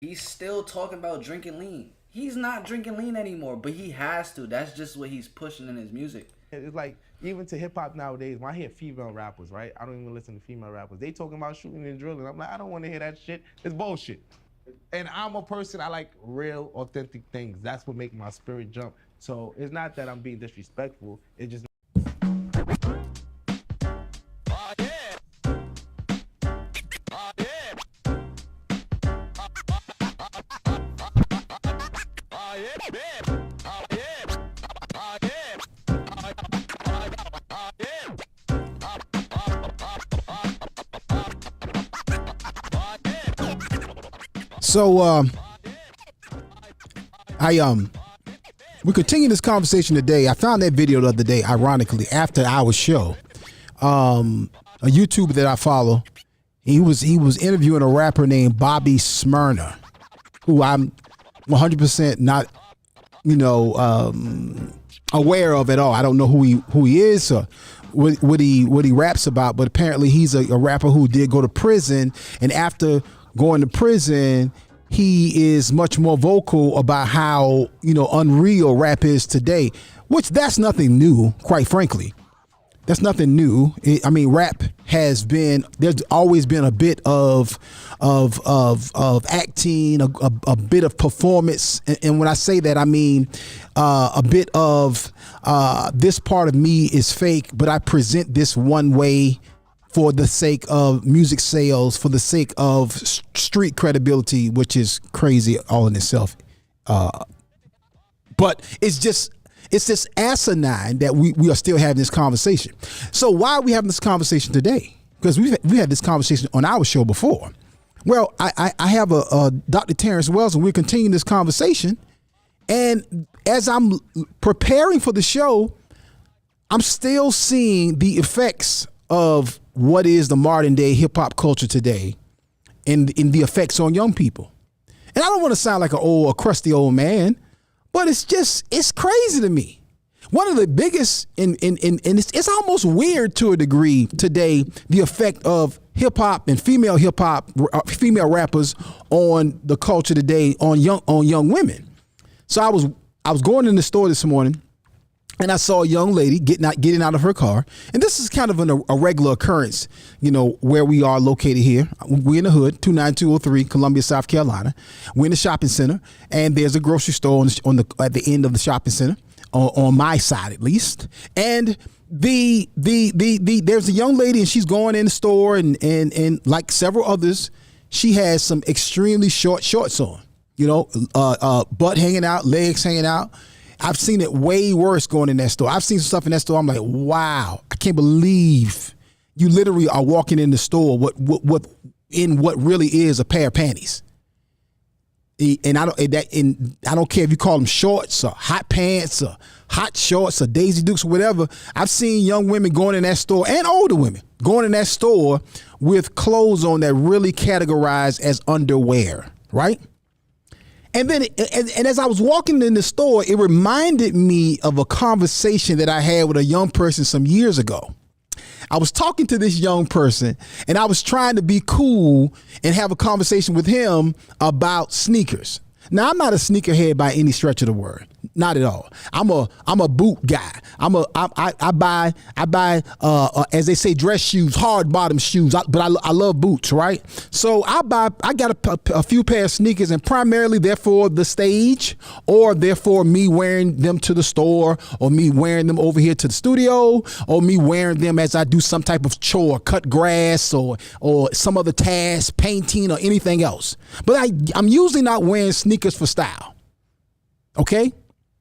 He's still talking about drinking lean. He's not drinking lean anymore, but he has to. That's just what he's pushing in his music. It's like even to hip hop nowadays, when I hear female rappers, right? I don't even listen to female rappers. They talking about shooting and drilling. I'm like, I don't want to hear that shit. It's bullshit. And I'm a person, I like real, authentic things. That's what makes my spirit jump. So it's not that I'm being disrespectful. It just So we continue this conversation today. I found that video the other day, ironically, after our show. A YouTuber that I follow, he was interviewing a rapper named Bobby Smyrna, who I'm 100% not, aware of at all. I don't know who he is or what he raps about, but apparently he's a rapper who did go to prison, and after going to prison, he is much more vocal about how, unreal rap is today, which that's nothing new, quite frankly. That's nothing new. Rap has been, there's always been a bit of acting, a bit of performance. And when I say that, I mean a bit of this part of me is fake, but I present this one way for the sake of music sales, for the sake of street credibility, which is crazy all in itself. But it's just asinine that we are still having this conversation. So why are we having this conversation today? Because we had this conversation on our show before. Well, I have a Dr. Terrence Wells, and we're continuing this conversation. And as I'm preparing for the show, I'm still seeing the effects of what is the modern day hip hop culture today, and in the effects on young people. And I don't want to sound like a crusty old man, but it's crazy to me. One of the biggest, and it's almost weird to a degree today, the effect of hip hop and female rappers on the culture today, on young women. So I was going in the store this morning, and I saw a young lady getting out of her car. And this is kind of a regular occurrence, where we are located here. We're in the hood, 29203, Columbia, South Carolina. We're in the shopping center, and there's a grocery store at the end of the shopping center, on my side at least. And there's a young lady, and she's going in the store, and like several others, she has some extremely short shorts on, butt hanging out, legs hanging out. I've seen it way worse going in that store. I've seen some stuff in that store. I'm like, wow, I can't believe you literally are walking in the store what really is a pair of panties. And I don't care if you call them shorts or hot pants or hot shorts or Daisy Dukes or whatever. I've seen young women going in that store, and older women going in that store with clothes on that really categorized as underwear, right? And then, and as I was walking in the store, it reminded me of a conversation that I had with a young person some years ago. I was talking to this young person, and I was trying to be cool and have a conversation with him about sneakers. Now, I'm not a sneakerhead by any stretch of the word. Not at all. I'm a boot guy. I buy as they say, dress shoes, hard bottom shoes, but I love boots, right? So I got a few pair of sneakers, and primarily they're for the stage, or they're for me wearing them to the store, or me wearing them over here to the studio, or me wearing them as I do some type of chore, cut grass or some other task, painting or anything else. But I'm usually not wearing sneakers for style. Okay?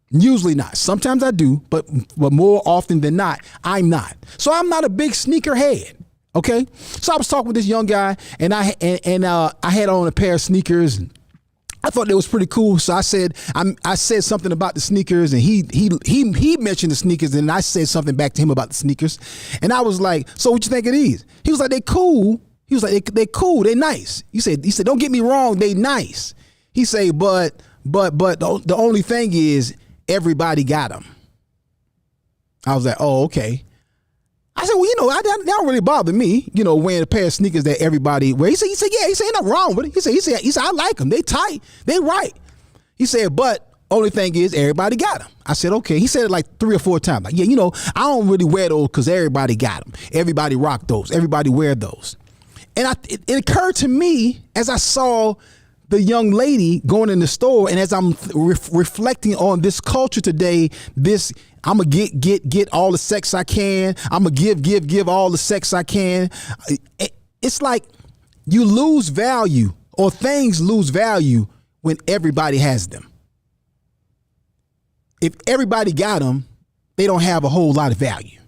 Usually not. Sometimes I do, but more often than not, I'm not. So I'm not a big sneaker head. Okay? So I was talking with this young guy, and I had on a pair of sneakers, and I thought that was pretty cool. So I said something about the sneakers, and he mentioned the sneakers, and I said something back to him about the sneakers. And I was like, so what you think of these? He was like, they cool. He was like, they cool, they nice. He said, don't get me wrong, they nice. He said, but the only thing is everybody got them. I was like, oh, okay. I said, well, that don't really bother me, wearing a pair of sneakers that everybody wear. He said, yeah, he said, ain't nothing wrong with it. He said, I like them. They tight. They right. He said, but only thing is everybody got them. I said, okay. He said it like 3 or 4 times. Like, yeah, I don't really wear those because everybody got them. Everybody rock those. Everybody wear those. And it occurred to me as I saw the young lady going in the store, and as I'm reflecting on this culture today, I'm gonna get all the sex I can. I'm gonna give all the sex I can. It's like you lose value, or things lose value when everybody has them. If everybody got them, they don't have a whole lot of value.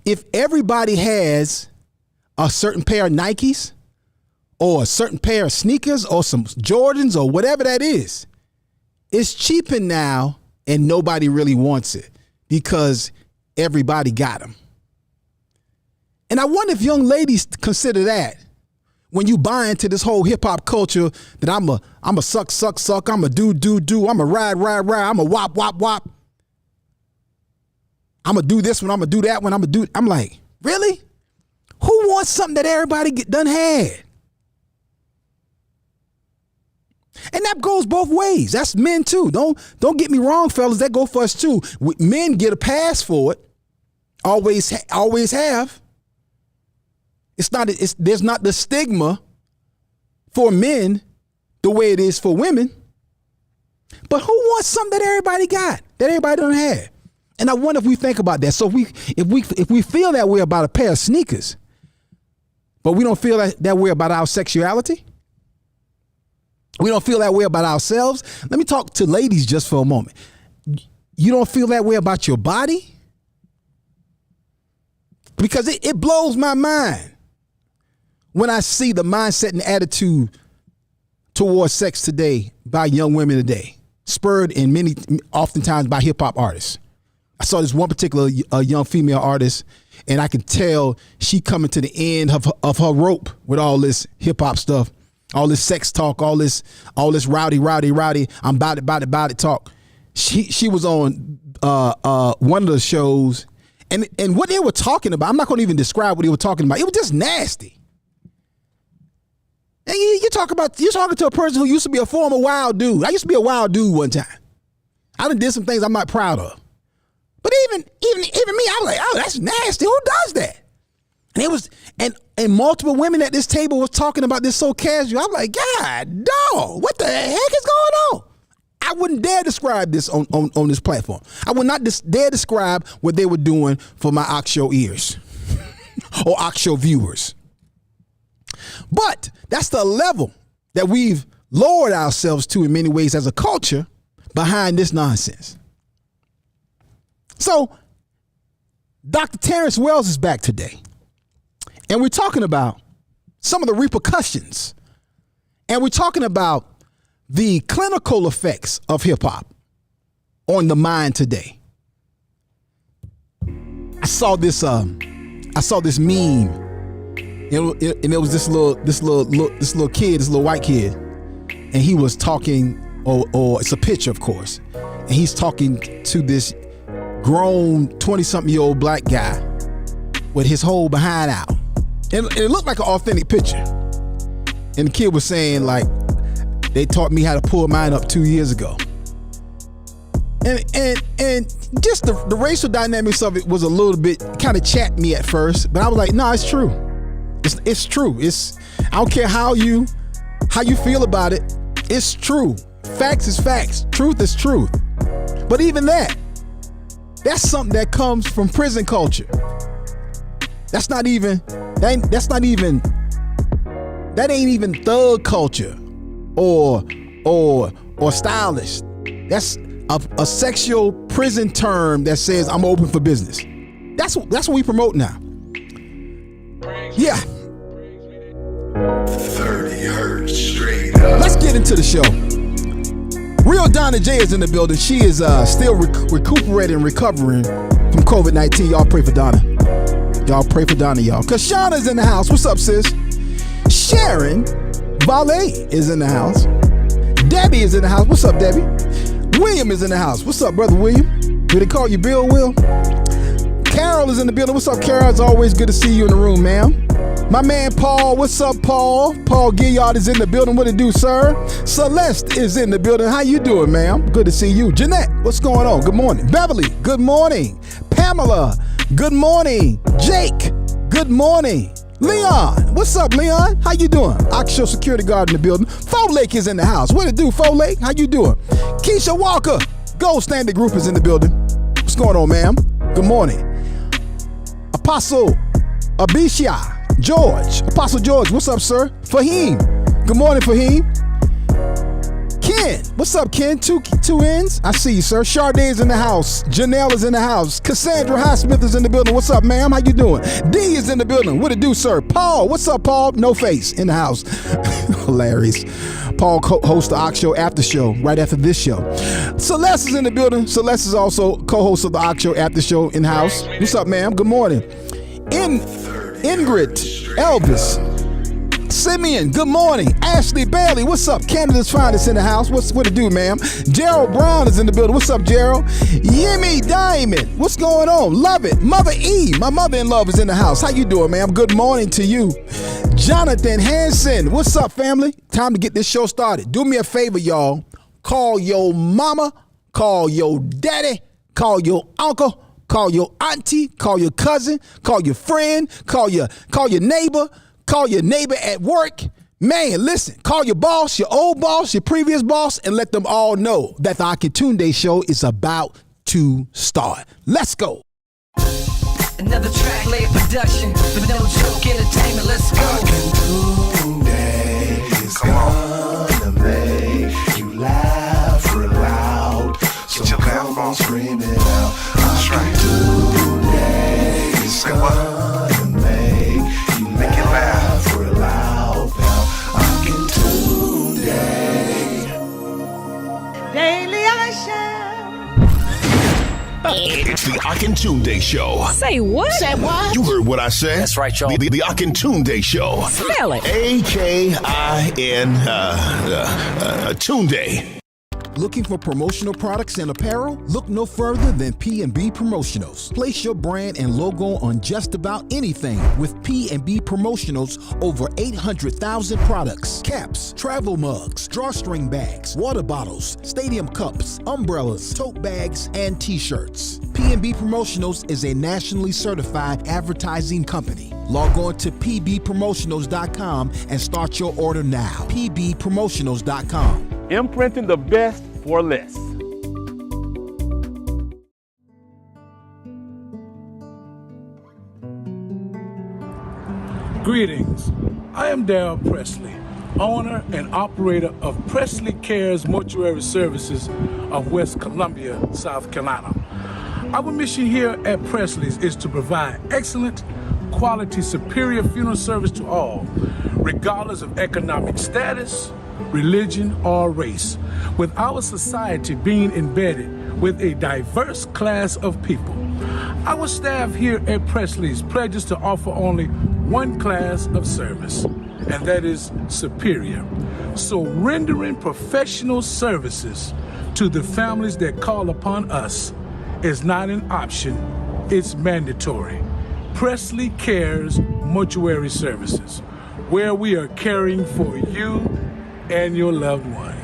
If everybody has a certain pair of Nikes, or a certain pair of sneakers, or some Jordans, or whatever that is, it's cheaper now, and nobody really wants it because everybody got them. And I wonder if young ladies consider that when you buy into this whole hip hop culture that I'm a suck, I'm a do, I'm a ride, I'm a wop. I'm gonna do this one, I'm gonna do that one, I'm like, really? Who wants something that everybody done had? And that goes both ways. That's men too. Don't get me wrong, fellas. That go for us too. Men get a pass for it. Always have. There's not the stigma for men the way it is for women. But who wants something that everybody got, that everybody don't have? And I wonder if we think about that. So if we feel that way about a pair of sneakers, but we don't feel that way about our sexuality, we don't feel that way about ourselves. Let me talk to ladies just for a moment. You don't feel that way about your body? Because it blows my mind when I see the mindset and attitude towards sex today by young women today, spurred oftentimes by hip hop artists. I saw this one particular young female artist, and I can tell she coming to the end of her rope with all this hip hop stuff. All this sex talk, all this rowdy, I'm about it talk. She was on one of the shows, and what they were talking about, I'm not going to even describe what they were talking about. It was just nasty. And you're talking to a person who used to be a former wild dude. I used to be a wild dude one time. I done did some things I'm not proud of. But even me, I was like, oh, that's nasty. Who does that? And it was, and multiple women at this table was talking about this so casual. I'm like, God, dog, what the heck is going on? I wouldn't dare describe this on this platform. I would not dare describe what they were doing for my Oxshow ears or Oxshow viewers. But that's the level that we've lowered ourselves to in many ways as a culture behind this nonsense. So Dr. Terrence Wells is back today. And we're talking about some of the repercussions. And we're talking about the clinical effects of hip hop on the mind today. I saw this meme. And it was this little kid, this little white kid. And he was talking, or it's a picture, of course. And he's talking to this grown 20-something-year-old black guy with his whole behind out. And it looked like an authentic picture. And the kid was saying, like, they taught me how to pull mine up 2 years ago. And just the racial dynamics of it was a little bit kind of chapped me at first, but I was like, no, it's true. It's true. I don't care how you feel about it. It's true. Facts is facts. Truth is truth. But even that's something that comes from prison culture. That ain't even thug culture or stylish. That's a sexual prison term that says I'm open for business. That's what we promote now. Yeah. 30 hertz straight up. Let's get into the show. Real Donna J is in the building. She is still recuperating and recovering from COVID-19. Y'all pray for Donna. Y'all pray for Donna, y'all. Cause Shauna's in the house. What's up, sis? Sharon Valet is in the house. Debbie is in the house. What's up, Debbie? William is in the house. What's up, brother William? Do they call you Bill, Will? Carol is in the building. What's up, Carol? It's always good to see you in the room, ma'am. My man Paul, what's up, Paul? Paul Gilliard is in the building. What it do, sir? Celeste is in the building. How you doing, ma'am? Good to see you. Jeanette, what's going on? Good morning. Beverly, good morning. Pamela, good morning. Jake, good morning. Leon, what's up, Leon? How you doing? Oxshow security guard in the building. Faux Lake is in the house. What it do, Faux Lake? How you doing? Keisha Walker, Gold Standard Group is in the building. What's going on, ma'am? Good morning. Apostle Abishai. George, Apostle George, what's up, sir? Fahim, good morning, Fahim. Ken, what's up, Ken? Two ends? I see you, sir. Sade is in the house. Janelle is in the house. Cassandra Highsmith is in the building. What's up, ma'am? How you doing? D is in the building. What it do, sir? Paul, what's up, Paul? No face in the house. Hilarious. Paul hosts the Ox Show after show, right after this show. Celeste is in the building. Celeste is also co-host of the Ox Show after show in house. What's up, ma'am? Good morning. Ingrid, Elvis, Simeon, good morning. Ashley Bailey, what's up? Canada's finest in the house. What it do, ma'am? Gerald Brown is in the building. What's up, Gerald? Yimmy Diamond, what's going on? Love it. Mother E, my mother-in-law is in the house. How you doing, ma'am? Good morning to you. Jonathan Hansen, what's up, family? Time to get this show started. Do me a favor, y'all. Call your mama, call your daddy, call your uncle, call your auntie, call your cousin, call your friend, call your neighbor at work. Man, listen, call your boss, your old boss, your previous boss, and let them all know that the Akintunde show is about to start. Let's go. Another track layer production, but no joke entertainment. Let's go. Akintunde is gonna make you laugh real loud. So come on, scream it out. Akintunde is gonna make it laugh real loud. Akintunde. Daily I shall. It's the Akintunde Show. Say what? Say what? You heard what I said. That's right, y'all. The Akintunde Show. Spell it. A-K-I-N Tunde. Looking for promotional products and apparel? Look no further than P&B Promotionals. Place your brand and logo on just about anything with P&B Promotionals. Over 800,000 products, caps, travel mugs, drawstring bags, water bottles, stadium cups, umbrellas, tote bags, and t-shirts. P&B Promotionals is a nationally certified advertising company. Log on to pbpromotionals.com and start your order now. pbpromotionals.com. Imprinting the best for less. Greetings. I am Darrell Presley, owner and operator of Presley Cares Mortuary Services of West Columbia, South Carolina. Our mission here at Presley's is to provide excellent, quality, superior funeral service to all, regardless of economic status, religion, or race, with our society being embedded with a diverse class of people. Our staff here at Presley's pledges to offer only one class of service, and that is superior. So rendering professional services to the families that call upon us is not an option, it's mandatory. Presley Cares Mortuary Services, where we are caring for you and your loved one.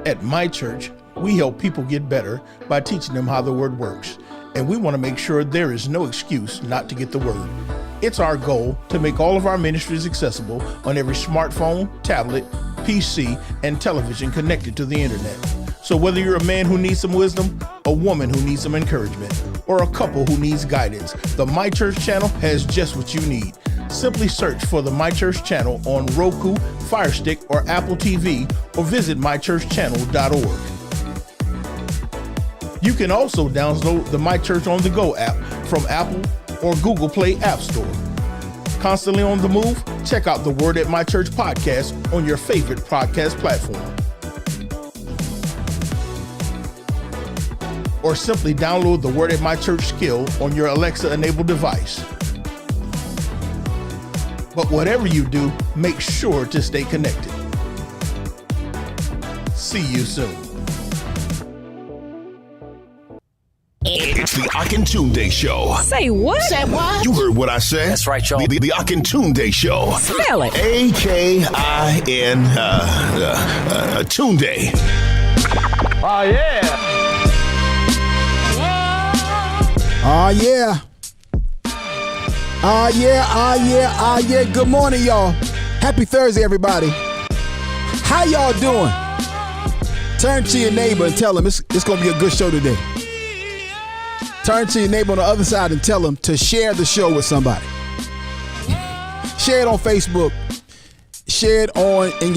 At my church, we help people get better by teaching them how the word works. And we want to make sure there is no excuse not to get the word. It's our goal to make all of our ministries accessible on every smartphone, tablet, PC, and television connected to the internet. So whether you're a man who needs some wisdom, a woman who needs some encouragement, or a couple who needs guidance, the My Church channel has just what you need. Simply search for the My Church channel on Roku, Fire Stick, or Apple TV, or visit mychurchchannel.org. You can also download the My Church on the Go app from Apple or Google Play App Store. Constantly on the move? Check out the Word at My Church podcast on your favorite podcast platform. Or simply download the Word at My Church skill on your Alexa-enabled device. But whatever you do, make sure to stay connected. See you soon. It's the Akintunde Show. Say what? Say what? You heard what I said. That's right, y'all. The Akintunde Show. Spell it. Akin Tunde. Oh, yeah. Oh yeah. Oh yeah, oh yeah, oh yeah. Good morning, y'all. Happy Thursday, everybody. How y'all doing? Turn to your neighbor and tell him it's gonna be a good show today. Turn to your neighbor on the other side and tell him to share the show with somebody. Share it on Facebook. Share it on in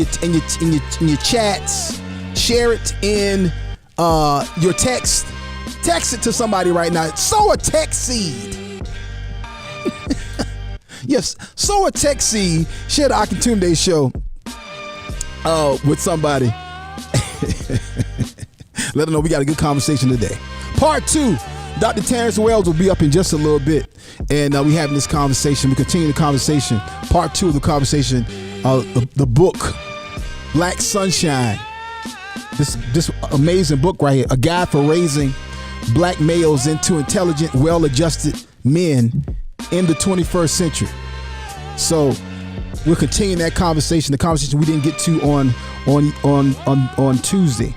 your chats. Share it in your text. Text it to somebody right now. Sow a text seed. Yes, sow a text seed. Share the Akintunde show with somebody. Let them know we got a good conversation today. Part 2. Dr. Terrence Wells will be up in just a little bit, and we having this conversation. We continue the conversation. Part 2 of the conversation, the book, Black Sunshine. This amazing book right here, a guide for raising black males into intelligent, well-adjusted men in the 21st century. So we're continuing that conversation, the conversation we didn't get to on Tuesday,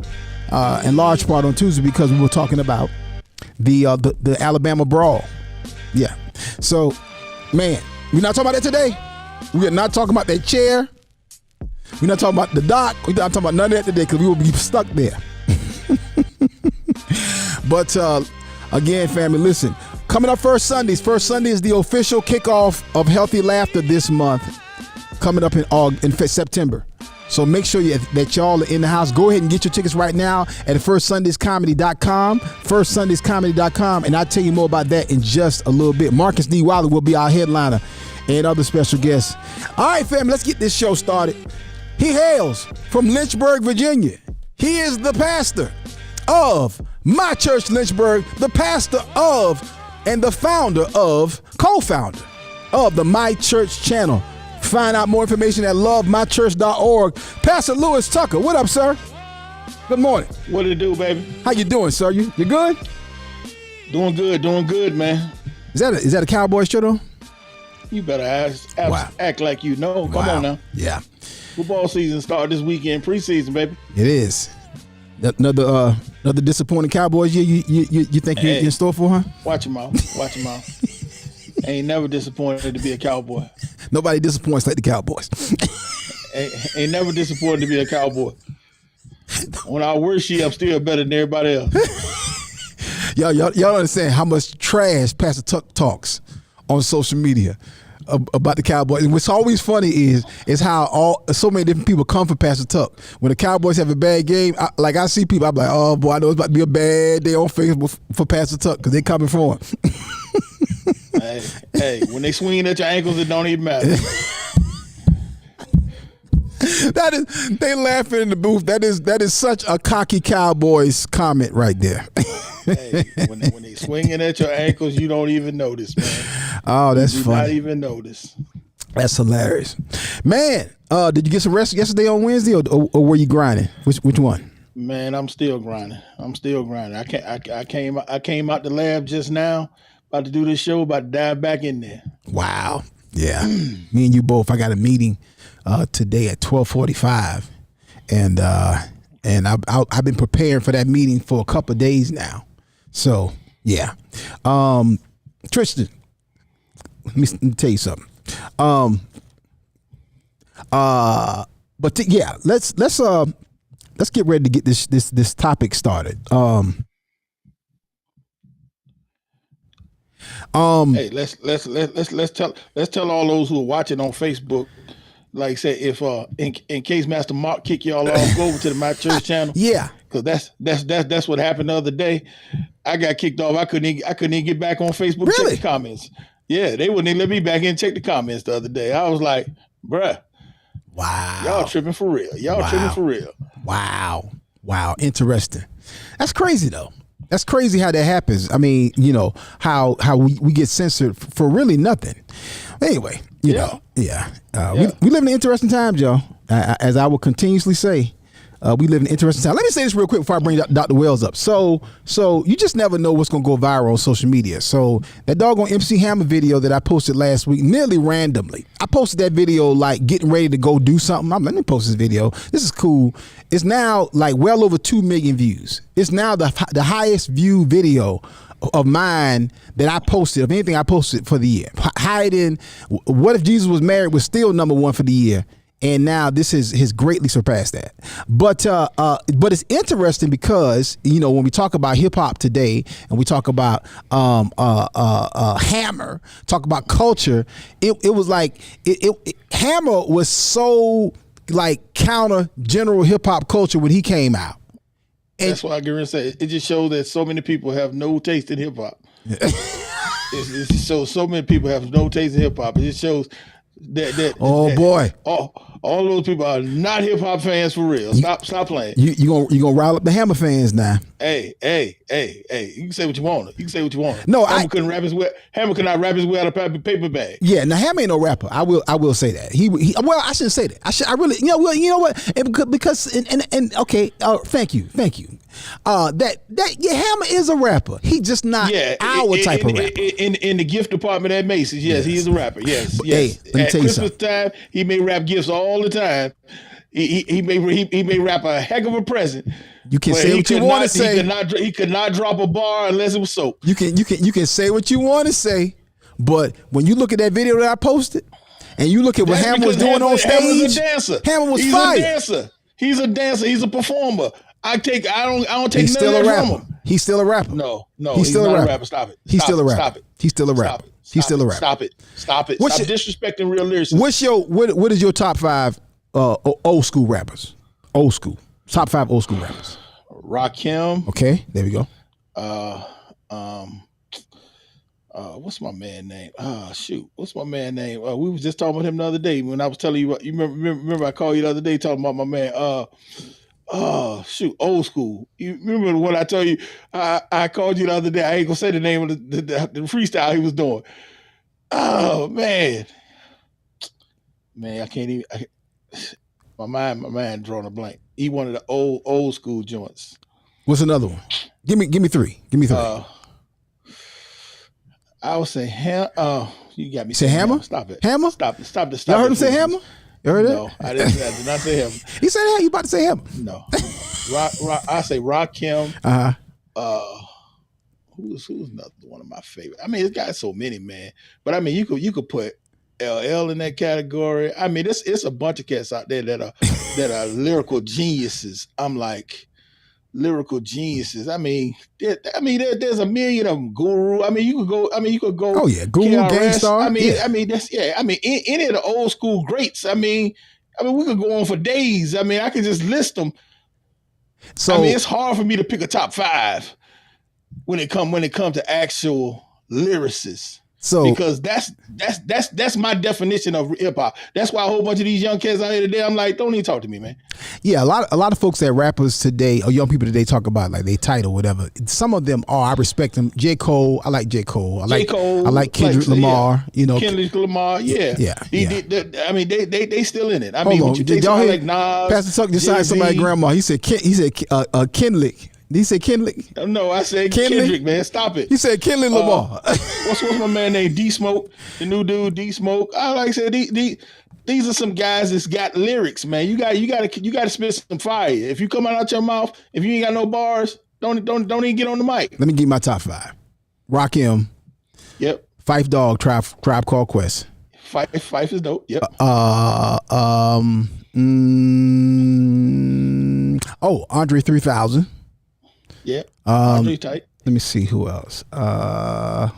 in large part on Tuesday because we were talking about the Alabama brawl. Yeah. So, man, we're not talking about that today. We're not talking about that chair. We're not talking about the dock. We're not talking about none of that today because we will be stuck there. But again, family, listen. Coming up First Sunday is the official kickoff of Healthy Laughter this month. Coming up in September. So make sure that y'all are in the house. Go ahead and get your tickets right now at firstsundayscomedy.com, firstsundayscomedy.com, and I'll tell you more about that in just a little bit. Marcus D. Wilder will be our headliner and other special guests. All right, family, let's get this show started. He hails from Lynchburg, Virginia. He is the pastor of My Church Lynchburg, the pastor of and the co-founder of the My Church channel. Find out more information at lovemychurch.org. Pastor Lewis Tucker, what up, sir? Good morning. What it do, baby? How you doing, sir? You good? Doing good, man. Is that a Cowboys shirt on? You better act like you know. Come on now. Yeah. Football season start this weekend, preseason, baby. It is. Another disappointing Cowboys year you think you're in store for, huh? Watch your mouth. Ain't never disappointed to be a Cowboy. Nobody disappoints like the Cowboys. ain't never disappointed to be a Cowboy. On our worst year, I'm still better than everybody else. Y'all don't understand how much trash Pastor Tuck talks on social media about the Cowboys. And what's always funny is how so many different people come for Pastor Tuck. When the Cowboys have a bad game, I see people, I'm like, oh boy, I know it's about to be a bad day on Facebook for Pastor Tuck because they coming for him. Hey, when they swinging at your ankles, it don't even matter. They laughing in the booth. That is such a cocky Cowboys comment right there. Hey, when they swinging at your ankles, you don't even notice, man. Oh, that's funny. Not even notice. That's hilarious, man. Did you get some rest yesterday on Wednesday, or were you grinding? Which one? Man, I'm still grinding. I came out the lab just now, about to do this show, about to dive back in there. Wow. Yeah. Me and you both. I got a meeting today at 12:45, and I've been preparing for that meeting for a couple of days now. So yeah. Tristan, let me tell you something. Let's get ready to get this topic started. Hey, let's tell all those who are watching on Facebook, like say, if in case Master Mark kick y'all off, go over to the My Church channel. Yeah, because that's what happened the other day. I got kicked off. I couldn't even get back on Facebook. Really? Check the comments. Yeah, they wouldn't even let me back in and check the comments the other day. I was like, bruh. Wow. Y'all tripping for real. Tripping for real. Wow. Interesting. That's crazy though. That's crazy how that happens. I mean, you know, how we get censored for really nothing. Anyway, you know, we live in interesting times, y'all. As I will continuously say, We live in an interesting time. Let me say this real quick before I bring Dr. Wells up. So you just never know what's gonna go viral on social media. So that doggone MC Hammer video that I posted last week, nearly randomly, I posted that video like getting ready to go do something. Let me post this video. This is cool. It's now like well over 2 million views. It's now the highest viewed video of mine that I posted, of anything I posted for the year. Hiding, What If Jesus Was Married was still #1 for the year. And now this has greatly surpassed that. But it's interesting because, when we talk about hip hop today and we talk about Hammer, talk about culture, it was like Hammer was so like counter general hip hop culture when he came out. And that's why I get ready to say it just shows that so many people have no taste in hip hop. It shows so many people have no taste in hip hop. It just shows that boy. All those people are not hip hop fans for real. Stop playing. You gonna rile up the Hammer fans now. Hey, you can say what you want. No, Hammer could not rap his way out of a paper bag. Yeah, now Hammer ain't no rapper. I will say that. He well, I shouldn't say that. I really, you know what? Because okay, thank you. Hammer is a rapper. He just not our type of rapper. In the gift department at Macy's, yes, he is a rapper. Yes. Hey, let me at tell you Christmas something. time, he may rap gifts all the time. He may rap a heck of a present. You can say what you want to say. He could not drop a bar unless it was soap. You can say what you want to say, but when you look at that video that I posted, and you look at what Hammer was doing on stage, Hammer's a dancer. Hammer was He's fire. a dancer. He's a dancer. He's a performer. I don't take He's none still of a that rapper. from him. He's still a rapper. No, he's still not a rapper. Stop it. He's still a rapper. Stop it. He's still a rapper. He's still a rapper. Stop it. Stop disrespecting real lyricists. What is your top 5 old school rappers? Old school. Top 5 old school rappers. Rakim. Okay, there we go. What's my man name? What's my man name? We was just talking about him the other day when I was telling you. You remember I called you the other day talking about my man. Old school. You remember what I told you? I called you the other day. I ain't gonna say the name of the freestyle he was doing. Oh man, I can't even. My mind drawing a blank. He wanted the old school joints. What's another one? Give me 3. Give me 3. I would say you got me. Say Hammer? Stop it. Hammer? Stop it. Y'all heard him say Hammer? You heard No, it? I did not say Hammer. He said that. You about to say Hammer? No. I say Rakim. Who's another one of my favorite? I mean, it's got so many, man. But I mean, you could put LL in that category. I mean, it's a bunch of cats out there that are lyrical geniuses. I'm like lyrical geniuses. I mean, there's a million of them. Guru. I mean, you could go. Oh yeah, Guru, KRS. Gangstar. I mean, any of the old school greats. I mean, we could go on for days. I mean, I could just list them. So I mean, it's hard for me to pick a top 5 when it comes to actual lyricists. So because that's my definition of hip hop. That's why a whole bunch of these young kids out here today, I'm like, don't even talk to me, man. Yeah, a lot of folks that rappers today or young people today talk about like they title whatever. Some of them are. I respect them. J. Cole. I like J. Cole. I like Kendrick Lamar. Yeah. You know, Kendrick Lamar. Yeah. I mean, they still in it. I mean, hold on. you take y'all hear like Nas, Pastor Tuck just signed somebody's grandma. He said Kendrick. Did he say Kendrick? No, I said Kendrick, man. Stop it. He said Kendrick Lamar. What's my man named D Smoke? The new dude, D Smoke. I like I said, these are some guys that's got lyrics, man. You got to spit some fire. If you come out your mouth, if you ain't got no bars, don't even get on the mic. Let me give you my top 5. Rakim. Yep. Phife Dawg, Tribe Called Quest. Phife is dope. Yep. Andre 3000. Yeah. Andre tight. Let me see who else. I'm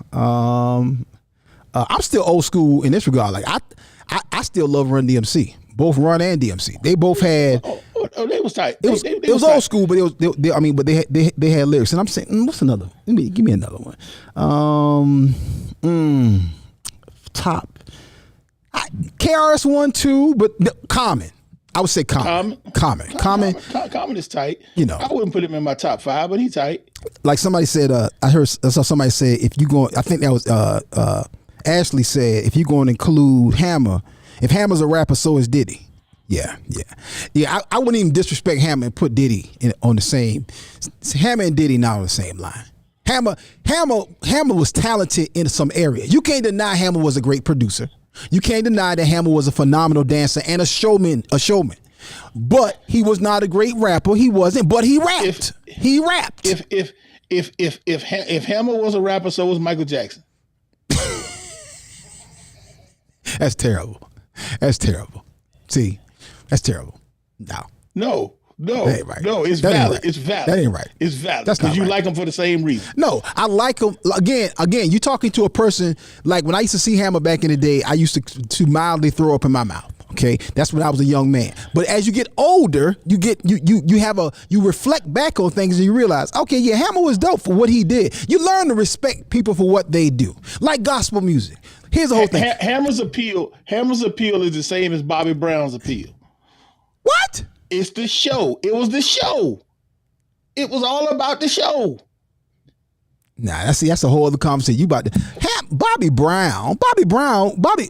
still old school in this regard. Like I still love Run DMC. Both Run and DMC. They both had. They was tight. It was old school, but they had lyrics. And I'm saying, what's another? Give me another one. Top. KRS 1, 2, but Common. I would say Common. Common is tight. You know, I wouldn't put him in my top 5, but he's tight. Like somebody said, I saw somebody say if you go, I think that was Ashley said if you're going to include Hammer, if Hammer's a rapper, so is Diddy. I wouldn't even disrespect Hammer and put Diddy on the same. Hammer and Diddy not on the same line. Hammer was talented in some areas. You can't deny Hammer was a great producer. You can't deny that Hammer was a phenomenal dancer and a showman. But he was not a great rapper. He wasn't. But he rapped. He rapped. If Hammer was a rapper, so was Michael Jackson. That's terrible. See, that's terrible. No, that ain't right. No, it's that valid. Right. It's valid. That ain't right. It's valid. That's because you right. like him for the same reason. No, I like him. Again, you're talking to a person, like when I used to see Hammer back in the day, I used to mildly throw up in my mouth. Okay, that's when I was a young man. But as you get older, you reflect back on things and you realize, okay, yeah, Hammer was dope for what he did. You learn to respect people for what they do, like gospel music. Here's the whole thing. Hammer's appeal is the same as Bobby Brown's appeal. What? It's the show. It was the show. It was all about the show. Nah, that's a whole other conversation. You about to Bobby Brown.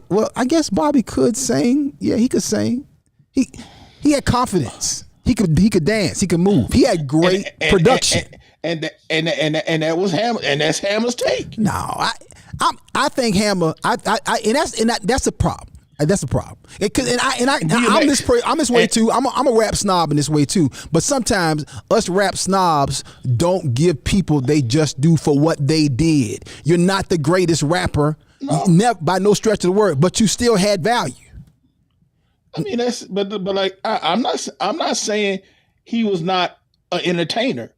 Well, I guess Bobby could sing. Yeah, he could sing. He had confidence. He could dance. He could move. He had great production. And that was Hammer. And that's Hammer's take. No, I think Hammer. That's a problem. That's a problem. I'm this way too. I'm a rap snob in this way too. But sometimes us rap snobs don't give people they just do for what they did. You're not the greatest rapper, never by no stretch of the word, but you still had value. I mean, I'm not saying he was not an entertainer.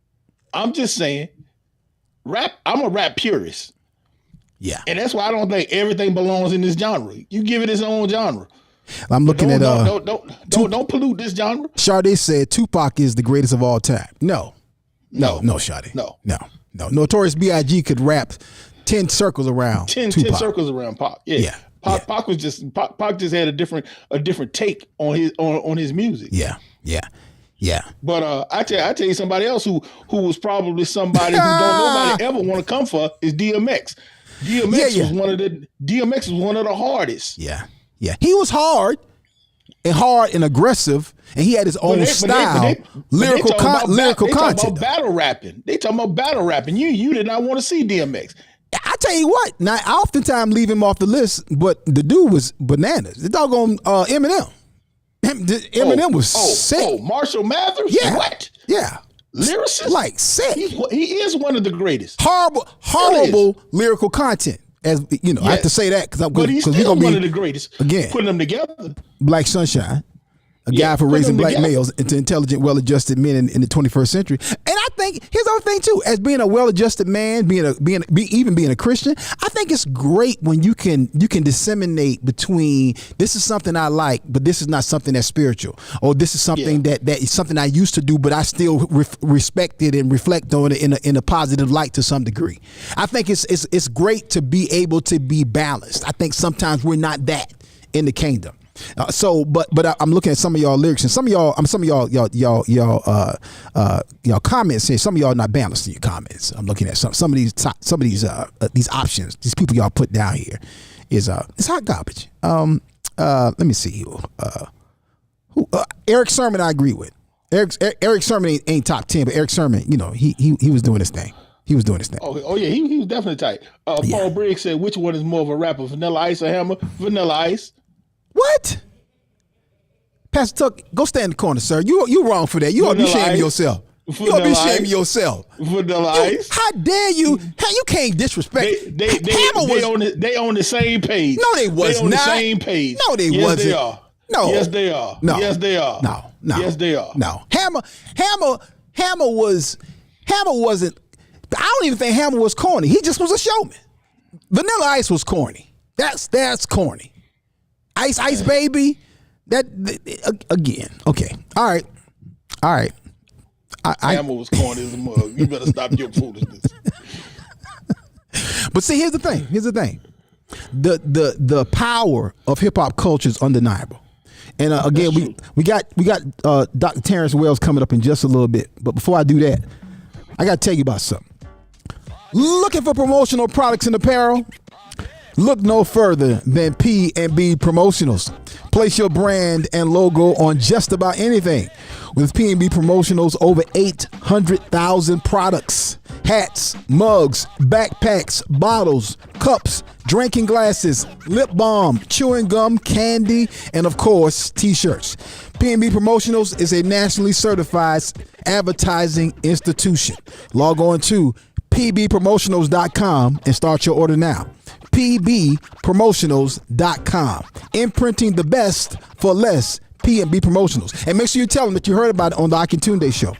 I'm just saying I'm a rap purist. Yeah. And that's why I don't think everything belongs in this genre. You give it its own genre. I'm looking at don't pollute this genre. Sade said Tupac is the greatest of all time. No, Sade. No. Notorious B.I.G. could rap 10 circles around 10 circles around Pac. Yeah. Pac just had a different take on his music. Yeah. But I tell you somebody else who was probably somebody who don't nobody ever want to come for is DMX. DMX was one of the hardest. Yeah. He was hard and aggressive, and he had his own style, lyrical content. They talking about battle rapping. They talking about battle rapping. You did not want to see DMX. I tell you what. Now, I oftentimes leave him off the list, but the dude was bananas. The doggone Eminem. Eminem was sick. Oh, Marshall Mathers. Yeah. What? Yeah. Lyricist? Like sick. He is one of the greatest. Horrible lyrical content. As you know, I have to say that but he's still one of the greatest. Again, putting them together. Black Sunshine, a guy for raising black males into intelligent, well-adjusted men in the 21st century. And I think here's the other thing too: as being a well-adjusted man, even being a Christian, I think it's great when you can disseminate between this is something I like, but this is not something that's spiritual, or this is something that is something I used to do, but I still respect it and reflect on it in a positive light to some degree. I think it's great to be able to be balanced. I think sometimes we're not that in the kingdom. But I'm looking at some of y'all lyrics and some of y'all comments here. Some of y'all not balanced in your comments. I'm looking at some of these options. These people y'all put down here is it's hot garbage. Let me see who Eric Sermon I agree with. Eric Sermon ain't top 10, but Eric Sermon, he was doing his thing. He was doing his thing. Oh yeah, he was definitely tight. Paul Briggs said, which one is more of a rapper, Vanilla Ice or Hammer? Vanilla Ice. What? Pastor Tuck, go stand in the corner, sir. You wrong for that. You ought to be shaming yourself. You ought to be shaming yourself. Vanilla Ice. How dare you? You can't disrespect. They on the same page. No, they was they on not. the same page. No, they yes, wasn't. They are. No. Yes, they are. No. Yes, they are. No. Yes, they are. No. Hammer wasn't. I don't even think Hammer was corny. He just was a showman. Vanilla Ice was corny. That's corny. Ice Baby, again. Okay. All right. Hammer was corny as a mug. You better stop your foolishness. But see, here's the thing. The power of hip hop culture is undeniable. And again, we got Dr. Terrence Wells coming up in just a little bit. But before I do that, I got to tell you about something. Looking for promotional products and apparel? Look no further than P&B Promotionals. Place your brand and logo on just about anything. With P&B Promotionals, over 800,000 products. Hats, mugs, backpacks, bottles, cups, drinking glasses, lip balm, chewing gum, candy, and of course, t-shirts. P&B Promotionals is a nationally certified advertising institution. Log on to pbpromotionals.com and start your order now. pbpromotionals.com. Imprinting the best for less. P&B Promotionals. And make sure you tell them that you heard about it on the Akintunde show.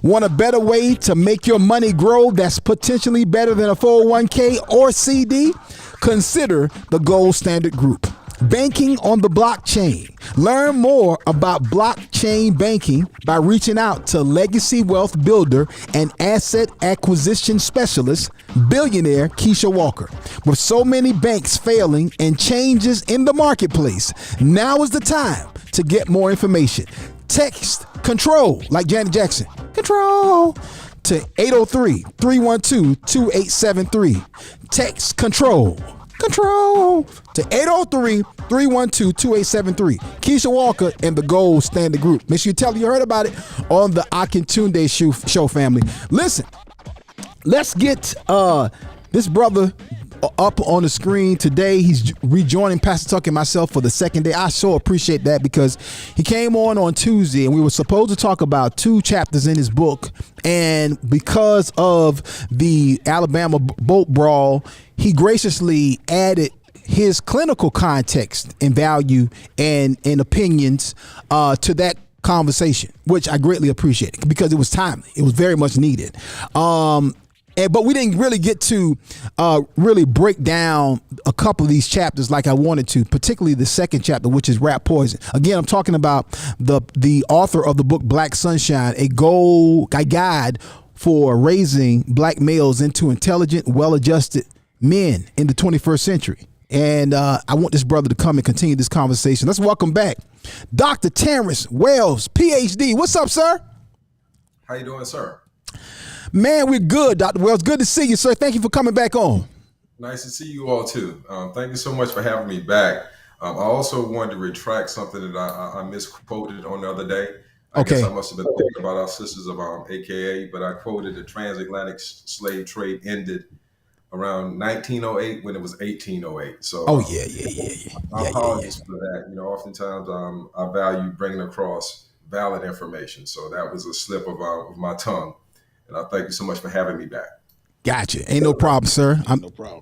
Want a better way to make your money grow that's potentially better than a 401k or CD? Consider the Gold Standard Group. Banking on the blockchain. Learn more about blockchain banking by reaching out to Legacy Wealth Builder and Asset Acquisition Specialist, billionaire Keisha Walker. With so many banks failing and changes in the marketplace, now is the time to get more information. Text CONTROL, like Janet Jackson, CONTROL, to 803-312-2873. Text CONTROL to 803-312-2873. Keisha Walker and the Gold Standard Group. Make sure you tell them you heard about it on the Akintunde show, family. Listen, let's get this brother up on the screen today. He's rejoining Pastor Tuck and myself for the second day. I so appreciate that because he came on Tuesday and we were supposed to talk about 2 chapters in his book, and because of the Alabama boat brawl, he graciously added his clinical context and value and opinions to that conversation, which I greatly appreciate because it was timely. It was very much needed. But we didn't really get to really break down a couple of these chapters like I wanted to, particularly the second chapter, which is Rap Poison. Again, I'm talking about the author of the book Black Sunshine, a guide for raising black males into intelligent, well-adjusted men in the 21st century. And I want this brother to come and continue this conversation. Let's welcome back Dr. Terrence Wells, PhD. What's up, sir? How you doing, sir? Man, we're good, Dr. Wells. Good to see you, sir. Thank you for coming back on. Nice to see you all, too. Thank you so much for having me back. I also wanted to retract something that I misquoted on the other day. I guess I must have been thinking about our sisters of AKA, but I quoted the transatlantic slave trade ended around 1908 when it was 1808. So, I apologize for that. You know, oftentimes I value bringing across valid information. So that was a slip of my tongue. And I thank you so much for having me back. Gotcha. Ain't no problem, sir.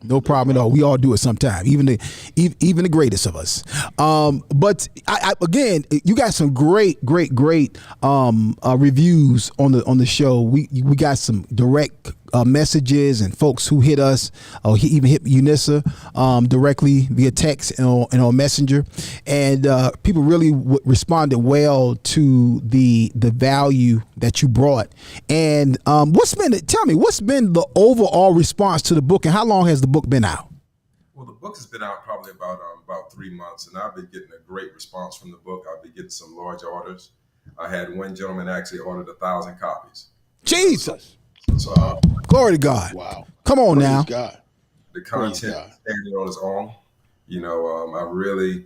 No problem at all. We all do it sometime, even the greatest of us. But I again, you got some great reviews on the show. We got some direct messages and folks who hit us, or he even hit Unissa directly via text and on Messenger, and people really responded well to the value that you brought. And what's been the overall response to the book, and how long has the book been out? Well, the book has been out probably about 3 months, and I've been getting a great response from the book. I've been getting some large orders. I had one gentleman actually ordered 1,000 copies. Jesus. So, glory to God. Wow. Come on Praise now. God. The content standing on its own. You know, I really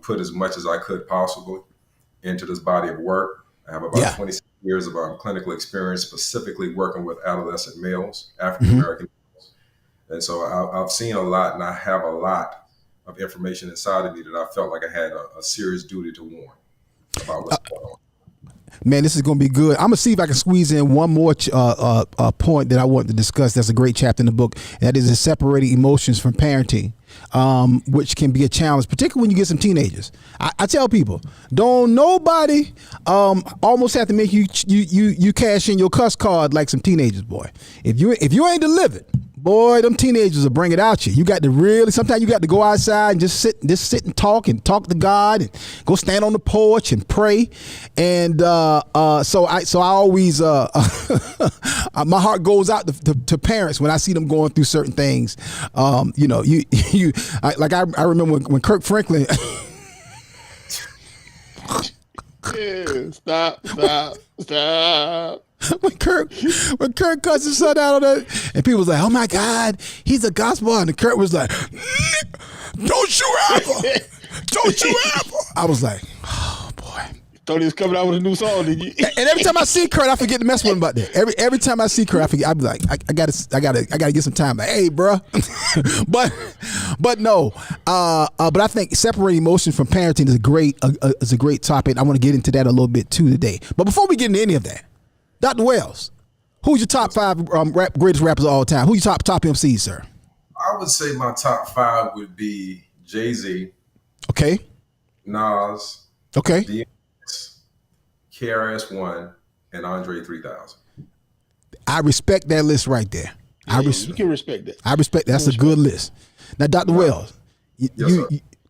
put as much as I could possibly into this body of work. I have about 26 years of clinical experience, specifically working with adolescent males, African American males. And so I've seen a lot, and I have a lot of information inside of me that I felt like I had a serious duty to warn about what's going on. Man, this is going to be good. I'm going to see if I can squeeze in one more point that I want to discuss. That's a great chapter in the book. That is in separating emotions from parenting, which can be a challenge, particularly when you get some teenagers. I tell people, don't nobody almost have to make you cash in your cuss card like some teenagers, boy. If you ain't delivered, boy, them teenagers will bring it out you. You got to sometimes you got to go outside and just sit and talk to God, and go stand on the porch and pray. And so I always my heart goes out to parents when I see them going through certain things. You know, I remember when Kirk Franklin. Yeah, stop. when Kirk cuts his son out on that, and people was like, "Oh my God, he's a gospel," and Kirk was like, "Don't you ever, don't you ever." I was like, "Oh boy." Thought he was coming out with a new song, did you? And every time I see Kurt, I forget to mess with him about that. Every time I see Kurt, I forget. I be like, I gotta get some time. Like, hey, bro. but no. But I think separating emotions from parenting is a great topic. I want to get into that a little bit too today. But before we get into any of that, Dr. Wells, who's your top 5 greatest rappers of all time? Who's your top MCs, sir? I would say my top 5 would be Jay-Z. Okay. Nas. Okay. DMX, KRS-One, and Andre 3000. I respect that list right there. Yeah, you can respect that. I respect that. That's a good list. Now, Dr. Wells,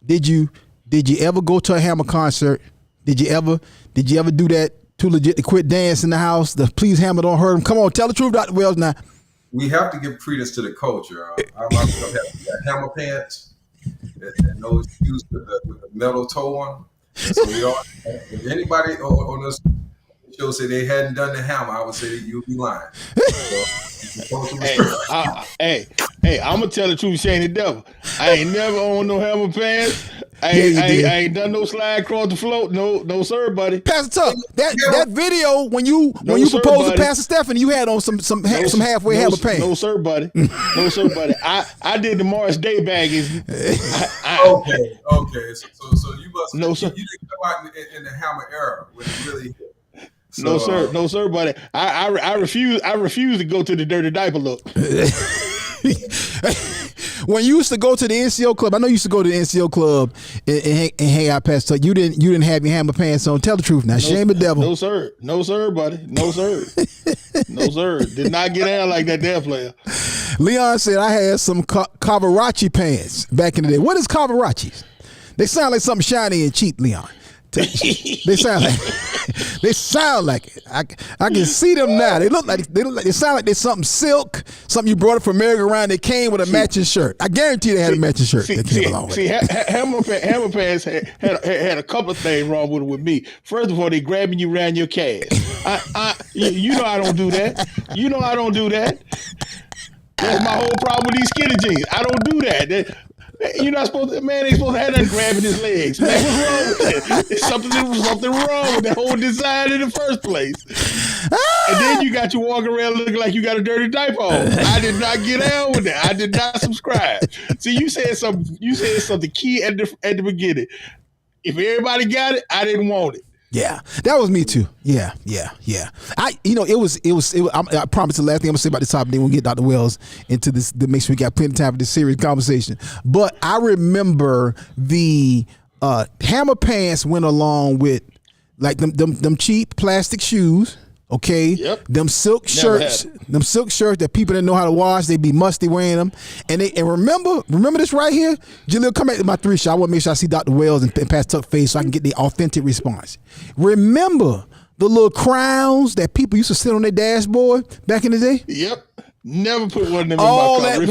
did you ever go to a Hammer concert? Did you ever do that? Too legit to quit dance in the house. The Please Hammer Don't Hurt Him. Come on, tell the truth, Dr. Wells. Now, we have to give credence to the culture. I myself have Hammer pants and those shoes with the metal toe on. And so we all, if anybody on this show say they hadn't done the Hammer, I would say that you'd be lying. Hey, I'm gonna tell the truth, Shane the devil. I ain't never owned no Hammer pants. I ain't done no slide across the float. No, sir, buddy. Pastor Tuck, that video when you proposed to Pastor Stephanie, you had on some halfway Hammer pants. No, sir, buddy. No, sir, buddy. I did the Morris Day baggage. Okay. So you must. No, sir. You didn't go out in the Hammer era when it really hit. So, no, sir, buddy. I refuse to go to the dirty diaper look. When you used to go to the NCO club, I know you used to go to the NCO club and hang out past Tuck. You didn't have your Hammer pants on. Tell the truth now. Shame the devil. No, sir. No, sir, buddy. No, sir. No, sir. Did not get out like that there player. Leon said I had some Cavaracci pants back in the day. What is Cavaracci's? They sound like something shiny and cheap, Leon. They sound like it. I can see them now. They sound like they're something silk, something you brought it from merry-go-round. They came with a matching shirt. I guarantee they had a matching shirt that came along with it. Hammer pants had a couple of things wrong with me. First of all, they grabbing you around your calf. You know I don't do that. You know I don't do that. That's my whole problem with these skinny jeans. I don't do that. You're not supposed to, man, they supposed to have that grabbing his legs. Man, what's wrong with that? There's something wrong with that whole design in the first place. And then you got you walking around looking like you got a dirty diaper on. I did not get down with that. I did not subscribe. See, you said something key at the beginning. If everybody got it, I didn't want it. Yeah, that was me too. Yeah. I promise the last thing I'm gonna say about this topic, then we'll get Dr. Wells into this to make sure we got plenty of time for this serious conversation. But I remember the Hammer pants went along with like them cheap plastic shoes. Okay. Yep. Them silk shirts that people didn't know how to wash, they be musty wearing them. And remember this right here? Jaleel, come back to my 3 shot. I want to make sure I see Dr. Wells and Pastor Tuck's face so I can get the authentic response. Remember the little crowns that people used to sit on their dashboard back in the day? Yep. Never put one of them in my car. All that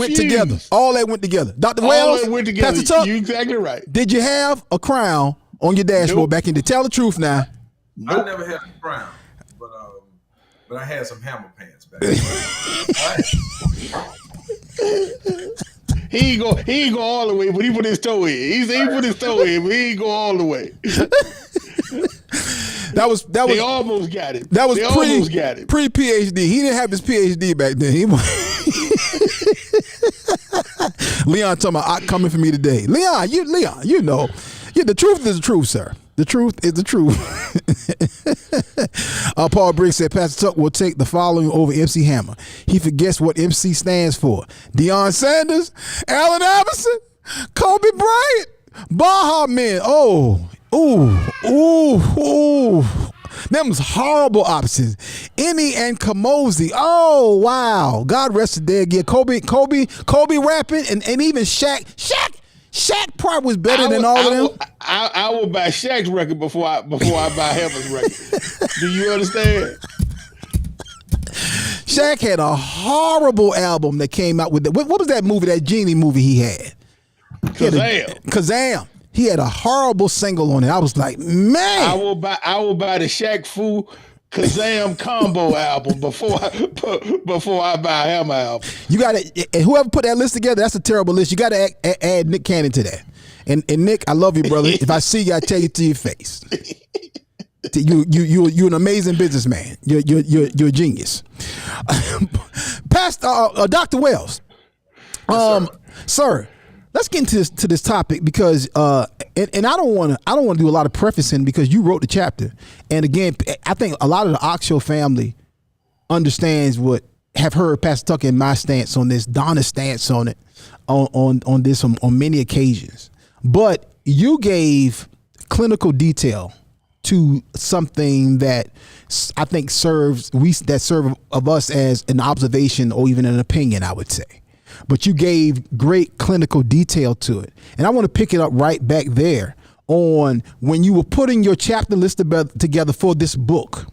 went together. Dr. Wells, that went together. Pastor Tuck, you exactly right. Did you have a crown on your dashboard back in the day? Tell the truth now. Nope. I never had a crown. But I had some Hammer pants back then. He ain't go all the way, but he put his toe in. He put his toe in, but he ain't go all the way. That was they almost got it. That was almost got it. Pre-PhD. He didn't have his PhD back then. Leon talking about coming for me today. Leon, you know. Yeah, the truth is the truth, sir. The truth is the truth. Paul Briggs said Pastor Tuck will take the following over MC Hammer. He forgets what MC stands for. Deion Sanders, Allen Iverson, Kobe Bryant, Baha Men. Them's horrible options. Emmy and Kamosi. Oh, wow. God rest the dead. Yeah, Kobe rapping and even Shaq Shaq probably was better than all of them. I will buy Shaq's record before I buy Hammer's record. Do you understand? Shaq had a horrible album that came out with that. What was that movie? That Genie movie he had? Kazam. He had a horrible single on it. I was like, man. I will buy the Shaq Fu Kazam combo album before I buy a Hammer album. You got to, and whoever put that list together, that's a terrible list. You got to add Nick Cannon to that. And Nick, I love you, brother. If I see you, I tell you to your face. You're an amazing businessman. You're a genius. Pastor Dr. Wells, Yes, sir, let's get into this topic because and I don't want to do a lot of prefacing because you wrote the chapter. And again, I think a lot of the Oxshow family understands have heard Pastor Tucker and my stance on this, Donna's stance on it, on this on many occasions. But you gave clinical detail to something that I think serve of us as an observation or even an opinion, I would say. But you gave great clinical detail to it. And I want to pick it up right back there on when you were putting your chapter list together for this book.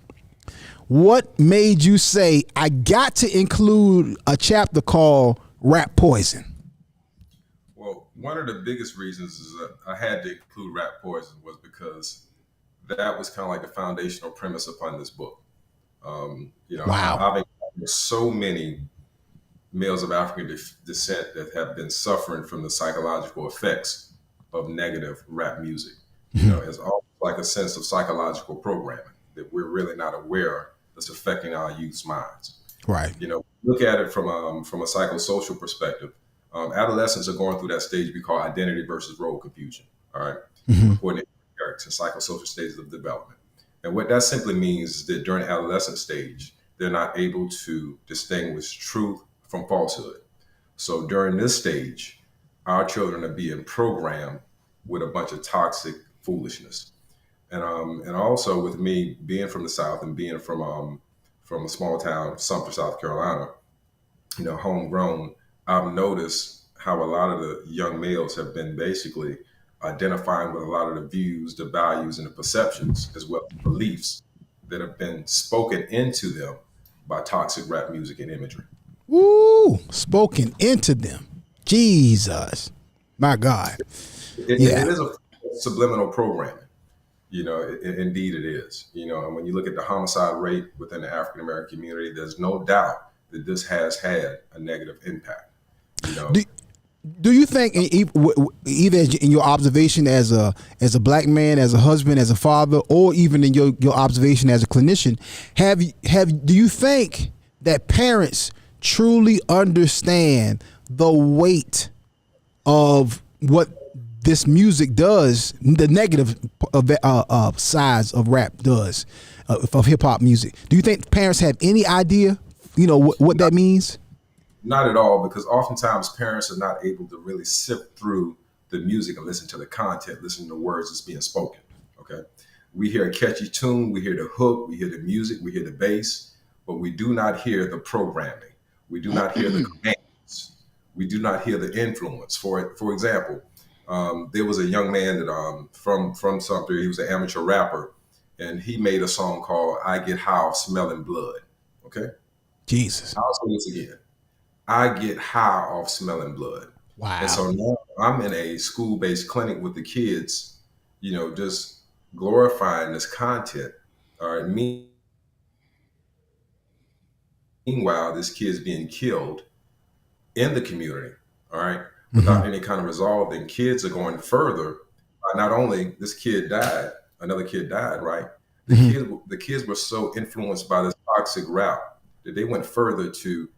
What made you say, I got to include a chapter called Rap Poison? Well, one of the biggest reasons is that I had to include Rap Poison was because that was kind of like the foundational premise upon this book. Wow. I've encountered so many males of African descent that have been suffering from the psychological effects of negative rap music. It's almost like a sense of psychological programming that we're really not aware that's affecting our youth's minds. Right. Look at it from a psychosocial perspective. Adolescents are going through that stage we call identity versus role confusion. All right. According to Eric's and psychosocial stages of development. And what that simply means is that during the adolescent stage, they're not able to distinguish truth from falsehood. So during this stage, our children are being programmed with a bunch of toxic foolishness. And also with me being from the South and being from a small town, Sumter, South Carolina, homegrown, I've noticed how a lot of the young males have been basically identifying with a lot of the views, the values, and the perceptions, as well as beliefs that have been spoken into them by toxic rap music and imagery. Ooh, spoken into them. Jesus, my God. It is a subliminal programming. Indeed it is. And when you look at the homicide rate within the African American community, there's no doubt that this has had a negative impact. Do you think, either in your observation as a black man, as a husband, as a father, or even in your observation as a clinician, do you think that parents truly understand the weight of what this music does, the negative sides of rap does, of hip hop music? Do you think parents have any idea, what that means? Not at all, because oftentimes parents are not able to really sift through the music and listen to the content, listen to the words that's being spoken. Okay. We hear a catchy tune, we hear the hook, we hear the music, we hear the bass, but we do not hear the programming. We do not hear the commands. We do not hear the influence. For example, there was a young man that from Sumter, he was an amateur rapper, and he made a song called I Get High Off Smelling Blood. Okay. Jesus. I'll say this again. I get high off smelling blood. Wow. And so now I'm in a school-based clinic with the kids, just glorifying this content. All right. Meanwhile, this kid's being killed in the community. All right. Without any kind of resolve. Then kids are going further. Not only this kid died, another kid died, right? The kids were so influenced by this toxic rap that they went further to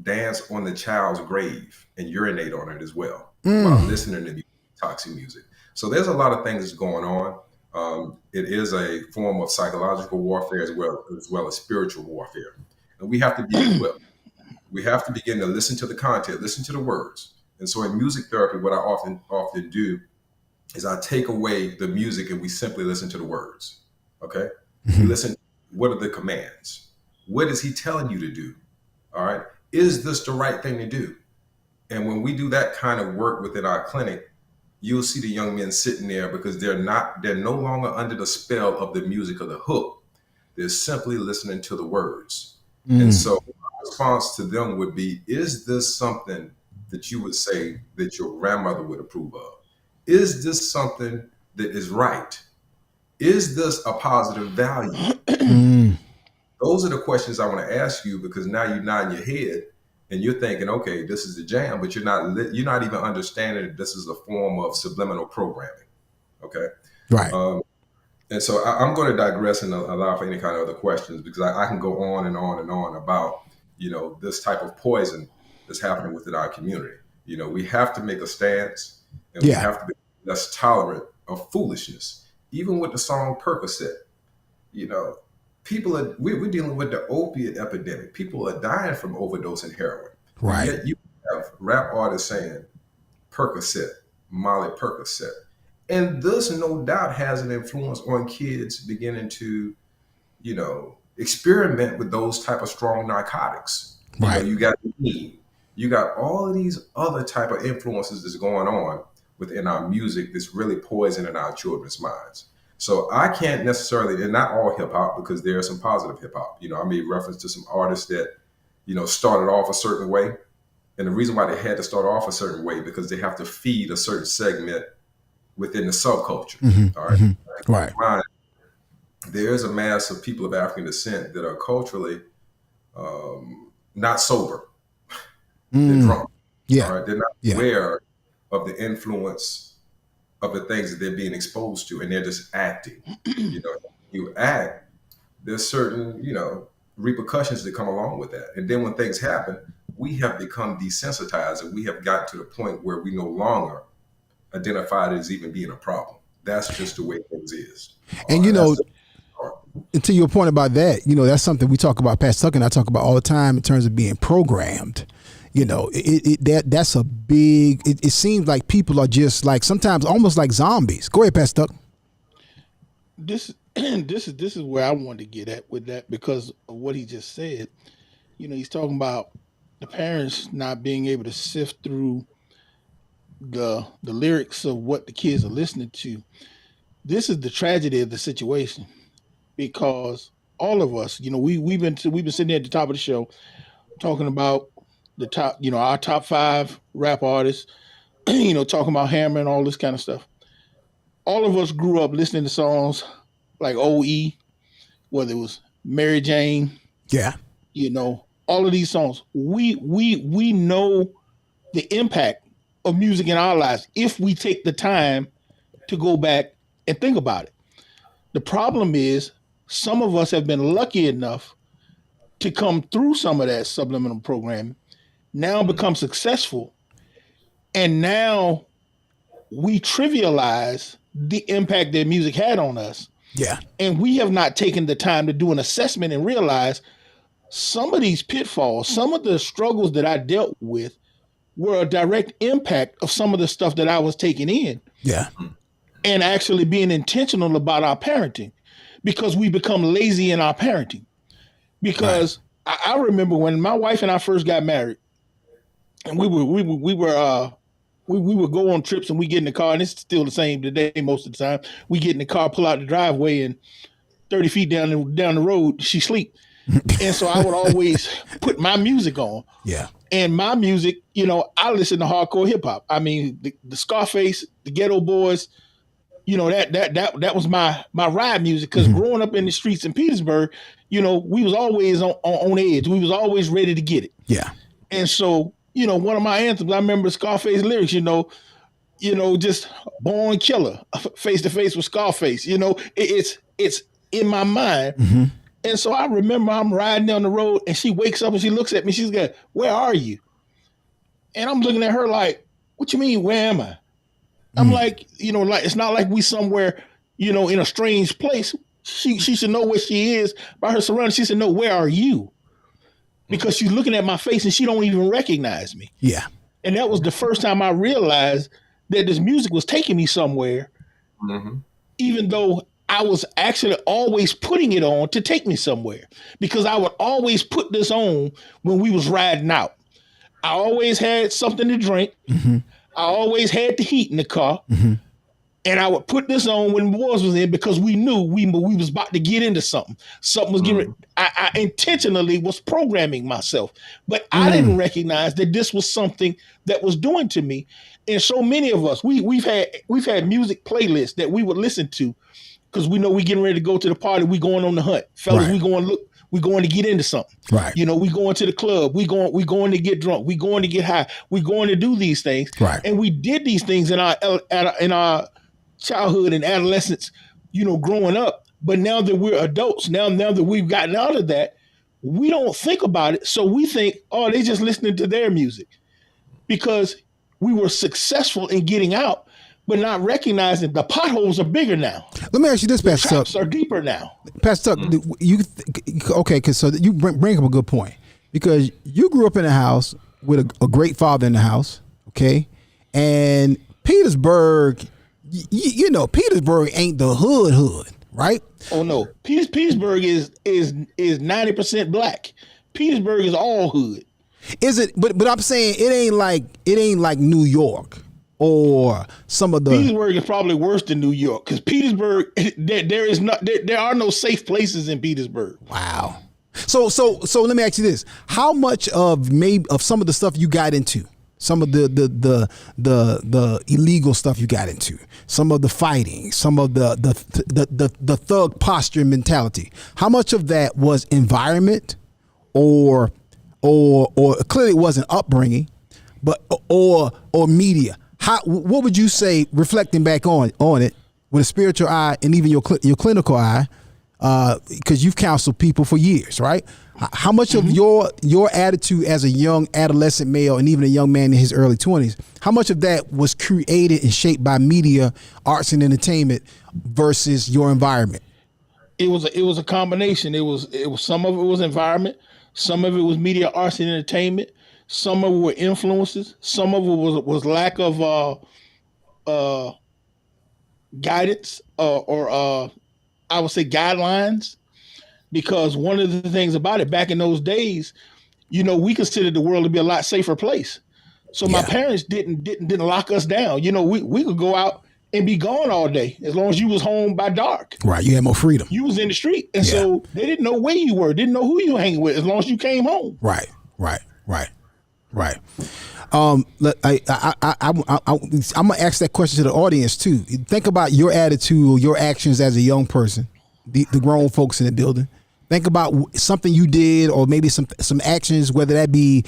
dance on the child's grave and urinate on it as well while listening to the toxic music. So there's a lot of things going on. It is a form of psychological warfare as well as spiritual warfare. And we have to be equipped. We have to begin to listen to the content, listen to the words. And so in music therapy, what I often do is I take away the music and we simply listen to the words. Okay? We listen, what are the commands? What is he telling you to do? All right? Is this the right thing to do? And when we do that kind of work within our clinic, you'll see the young men sitting there because they're no longer under the spell of the music or the hook. They're simply listening to the words. And so my response to them would be, is this something that you would say that your grandmother would approve of? Is this something that is right? Is this a positive value? those are the questions I want to ask you, because now you're nodding your head and you're thinking, okay, this is the jam, but you're not even understanding that this is a form of subliminal programming. Okay. Right. And so I'm going to digress and allow for any kind of other questions, because I can go on and on and on about, this type of poison that's happening within our community. We have to make a stance, and we have to be less tolerant of foolishness. Even with the song Percocet, we're dealing with the opiate epidemic. People are dying from overdosing heroin. Right. Yet you have rap artists saying Percocet, Molly Percocet. And this, no doubt, has an influence on kids beginning to, experiment with those type of strong narcotics. Right. You got weed. You got all of these other type of influences that's going on within our music that's really poisoning our children's minds. So I can't necessarily, and not all hip hop, because there are some positive hip hop. I made reference to some artists that, started off a certain way. And the reason why they had to start off a certain way, because they have to feed a certain segment within the subculture. Mm-hmm. All right. Mm-hmm. Right. There's a mass of people of African descent that are culturally not sober. They're drunk. Yeah. All right. They're not aware of the influence of the things that they're being exposed to, and they're just acting. You act, there's certain, repercussions that come along with that. And then when things happen, we have become desensitized, and we have gotten to the point where we no longer identify it as even being a problem. That's just the way things is. And and to your point about that, that's something we talk about, Pastor Tucker and I talk about all the time in terms of being programmed. That's a big, it seems like people are just like, sometimes almost like zombies. Go ahead, Pastor Tucker. This is where I wanted to get at with that, because of what he just said. He's talking about the parents not being able to sift through the lyrics of what the kids are listening to. This is the tragedy of the situation, because all of us, we've been sitting there at the top of the show talking about the top, our top 5 rap artists, talking about Hammer and all this kind of stuff. All of us grew up listening to songs like OE, whether it was Mary Jane. Yeah. All of these songs. We know the impact of music in our lives if we take the time to go back and think about it. The problem is, some of us have been lucky enough to come through some of that subliminal programming, now become successful, and now we trivialize the impact that music had on us. Yeah. And we have not taken the time to do an assessment and realize some of these pitfalls, some of the struggles that I dealt with were a direct impact of some of the stuff that I was taking in. Yeah. And actually being intentional about our parenting, because we become lazy in our parenting. Because I remember when my wife and I first got married, and we would go on trips, and we get in the car, and it's still the same today most of the time. We get in the car, pull out the driveway, and 30 feet down the road, she sleep. And so I would always put my music on. Yeah. And my music, I listen to hardcore hip hop. I mean, the Scarface, the Ghetto Boys, that was my ride music. Because growing up in the streets in Petersburg, we was always on edge. We was always ready to get it. Yeah. And so, one of my anthems, I remember Scarface lyrics, just born killer, face to face with Scarface. It's in my mind. Mm-hmm. And so I remember I'm riding down the road, and she wakes up and she looks at me. She's like, "Where are you?" And I'm looking at her like, "What you mean, where am I?" I'm like, like, it's not like we somewhere, in a strange place. She should know where she is by her surroundings. She said, "No, where are you?" Because she's looking at my face and she don't even recognize me. Yeah. And that was the first time I realized that this music was taking me somewhere, even though I was actually always putting it on to take me somewhere, because I would always put this on when we was riding out. I always had something to drink. Mm-hmm. I always had the heat in the car. Mm-hmm. And I would put this on when the boys was in, because we knew we was about to get into something. Something was getting. I intentionally was programming myself, but I didn't recognize that this was something that was doing to me. And so many of us, we've had music playlists that we would listen to, because we know we getting ready to go to the party. We going on the hunt, fellas. Right. We going to get into something. Right. You know, we going to the club. We going to get drunk. We going to get high. We going to do these things. Right. And we did these things in our childhood and adolescence, you know, growing up. But now that we're adults, now that we've gotten out of that, we don't think about it. So we think, oh, they just listening to their music, because we were successful in getting out, but not recognizing the potholes are bigger now. Let me ask you this, Pastor Tuck. Traps are deeper now. Pastor Tuck, okay, because so you bring up a good point, because you grew up in a house with a great father in the house, okay, and Petersburg, you know, Petersburg ain't the hood, right? Oh no, Petersburg is 90% black. Petersburg is all hood. Is it? But I'm saying it ain't like New York or some of the. Petersburg is probably worse than New York, because Petersburg, there are no safe places in Petersburg. Wow. So let me ask you this: how much of some of the stuff you got into, some of the illegal stuff you got into, some of the fighting, some of the thug posture mentality, how much of that was environment, or clearly it wasn't upbringing, but or media? What would you say, reflecting back on it with a spiritual eye and even your clinical eye, because you've counseled people for years, right? How much of your attitude as a young adolescent male and even a young man in his early 20s, how much of that was created and shaped by media, arts and entertainment versus your environment? It was a combination. It was some of it was environment, some of it was media, arts and entertainment, some of it were influences, some of it was lack of guidance or I would say guidelines. Because one of the things about it, back in those days, you know, we considered the world to be a lot safer place. So my parents didn't lock us down. You know, we could go out and be gone all day as long as you was home by dark. Right, you had more freedom. You was in the street, and so they didn't know where you were, didn't know who you were hanging with, as long as you came home. Right. I'm gonna ask that question to the audience too. Think about your attitude or your actions as a young person, the grown folks in the building. Think about something you did, or maybe some actions, whether that be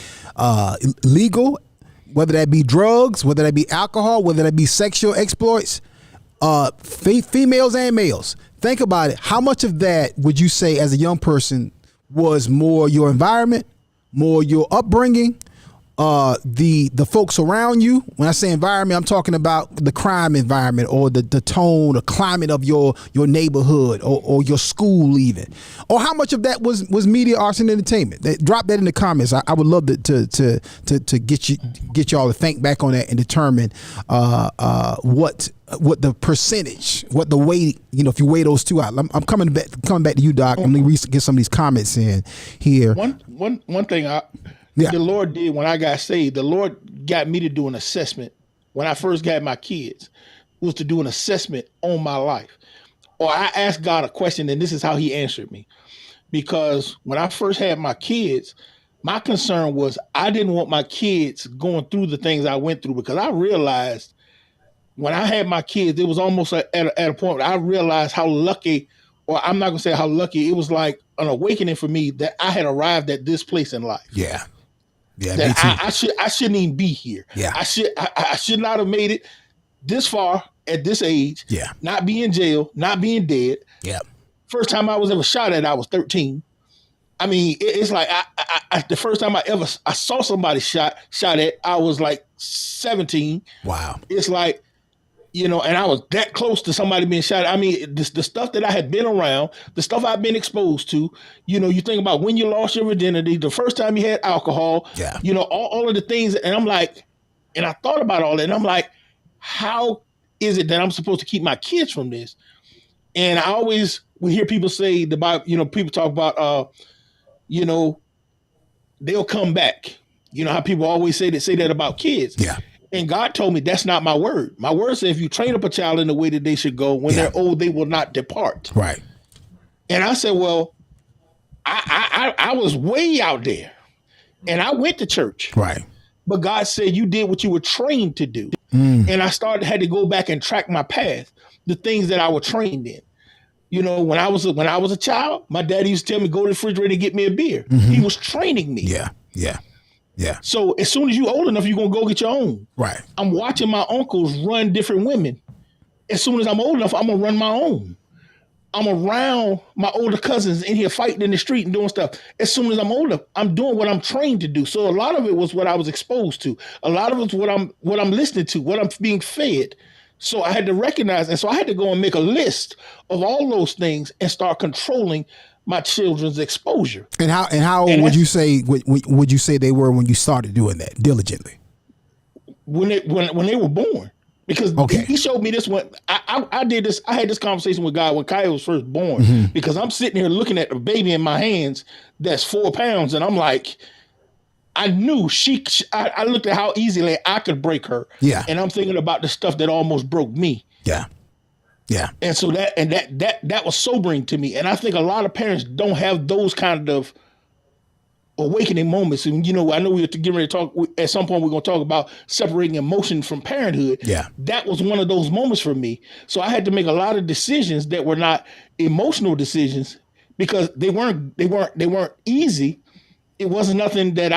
legal, whether that be drugs, whether that be alcohol, whether that be sexual exploits, females and males. Think about it. How much of that would you say as a young person was more your environment, more your upbringing, the folks around you? When I say environment, I'm talking about the crime environment, or the tone, the climate of your neighborhood, or your school even. Or how much of that was media, arts and entertainment? Drop that in the comments. I would love to get y'all to think back on that and determine what the percentage, what the weight, you know, if you weigh those two out. I'm coming back to you, Doc. I'm gonna get some of these comments in here. One thing the Lord did when I got saved, the Lord got me to do an assessment when I first got my kids, was to do an assessment on my life. Or I asked God a question, and this is how he answered me. Because when I first had my kids, my concern was I didn't want my kids going through the things I went through, because I realized when I had my kids, it was almost at a point where I realized how lucky, or I'm not going to say how lucky, it was like an awakening for me that I had arrived at this place in life. Yeah, me too. I shouldn't even be here. Yeah. I should not have made it this far at this age. Yeah. Not be in jail, not being dead. Yeah. First time I was ever shot at, I was 13. I mean, it's like the first time I saw somebody shot at, I was like 17. Wow. It's like, you know, and I was that close to somebody being shot. I mean, the stuff that I had been around, the stuff I've been exposed to, you know, you think about when you lost your virginity, the first time you had alcohol, you know, all of the things. And I'm like, and I thought about all that, and I'm like, how is it that I'm supposed to keep my kids from this? And I always would hear people say the Bible, you know, people talk about, you know, they'll come back. You know how people always say that about kids. Yeah. And God told me that's not my word. My word says if you train up a child in the way that they should go, when they're old, they will not depart. Right. And I said, well, I was way out there, and I went to church. Right. But God said you did what you were trained to do. And I had to go back and track my path, the things that I was trained in. You know, when I was a child, my daddy used to tell me, go to the refrigerator and get me a beer. He was training me. Yeah. So as soon as you old enough, you're going to go get your own. Right. I'm watching my uncles run different women. As soon as I'm old enough, I'm going to run my own. I'm around my older cousins in here fighting in the street and doing stuff. As soon as I'm older, I'm doing what I'm trained to do. So a lot of it was what I was exposed to. A lot of it's what I'm listening to, what I'm being fed. So I had to recognize, and so I had to go and make a list of all those things and start controlling my children's exposure. And how old would you say would you say they were when you started doing that diligently? When they were born. Because he showed me this one. I did this. I had this conversation with God when Kaya was first born, because I'm sitting here looking at the baby in my hands that's 4 pounds, and I'm like, I knew I looked at how easily I could break her. Yeah. And I'm thinking about the stuff that almost broke me. Yeah. Yeah. And so that was sobering to me. And I think a lot of parents don't have those kind of awakening moments. And, you know, I know we're getting ready to talk, at some point we're going to talk about separating emotion from parenthood. Yeah. That was one of those moments for me. So I had to make a lot of decisions that were not emotional decisions, because they weren't easy. It wasn't nothing that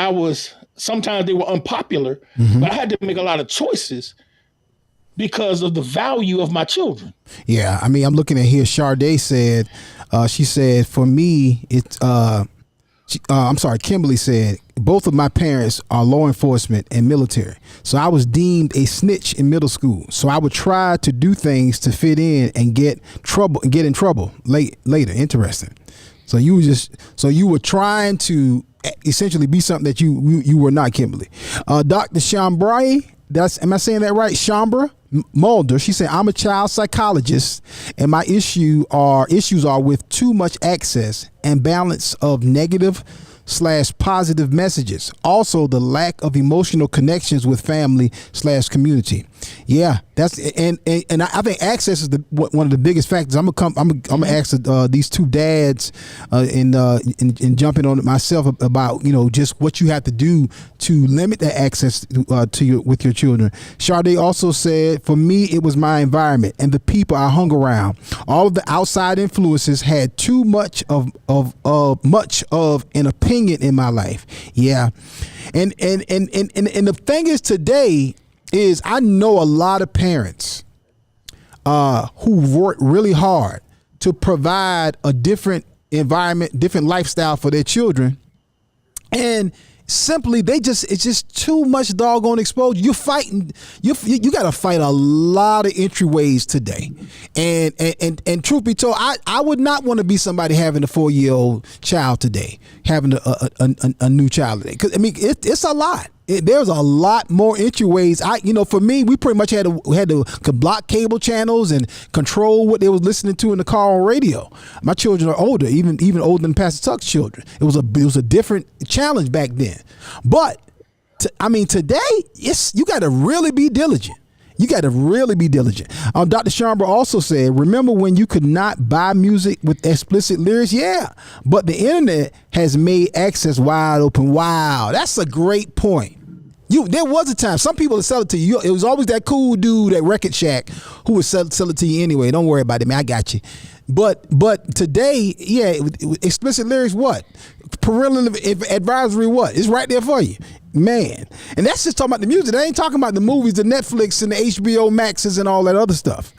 sometimes they were unpopular, but I had to make a lot of choices because of the value of my children. Yeah. I mean, I'm looking at here. Sade said, she said, for me, it's, Kimberly said, both of my parents are law enforcement and military. So I was deemed a snitch in middle school. So I would try to do things to fit in and get in trouble later. Interesting. So you were trying to essentially be something that you were not, Kimberly. Dr. Chambray, am I saying that right? Chambra Mulder, she said, I'm a child psychologist, and my issues are with too much access and balance of negative/positive messages. Also, the lack of emotional connections with family/community. Yeah, that's and I think access is one of the biggest factors. I'm gonna ask these two dads and jumping on it myself about, you know, just what you have to do to limit that access with your children. Sade also said, for me, it was my environment and the people I hung around. All of the outside influences had too much of an opinion in my life. Yeah, and the thing is today is I know a lot of parents who work really hard to provide a different environment, different lifestyle for their children, and simply it's just too much doggone exposure. You're fighting, you got to fight a lot of entryways today, and truth be told, I would not want to be somebody having a 4-year-old child today, having a new child today, because I mean it's a lot. There's a lot more entryways. For me, we pretty much had to block cable channels and control what they was listening to in the car on radio. My children are older, even older than Pastor Tuck's children. It was a different challenge back then. But today, you got to really be diligent. You got to really be diligent. Dr. Chambra also said, remember when you could not buy music with explicit lyrics? Yeah, but the internet has made access wide open. Wow, that's a great point. There was a time some people would sell it to you. It was always that cool dude at Record Shack who would sell it to you anyway. Don't worry about it, man. I got you. But today, yeah, explicit lyrics, what? Parental advisory, what? It's right there for you, man. And that's just talking about the music. They ain't talking about the movies, the Netflix and the HBO Maxes and all that other stuff.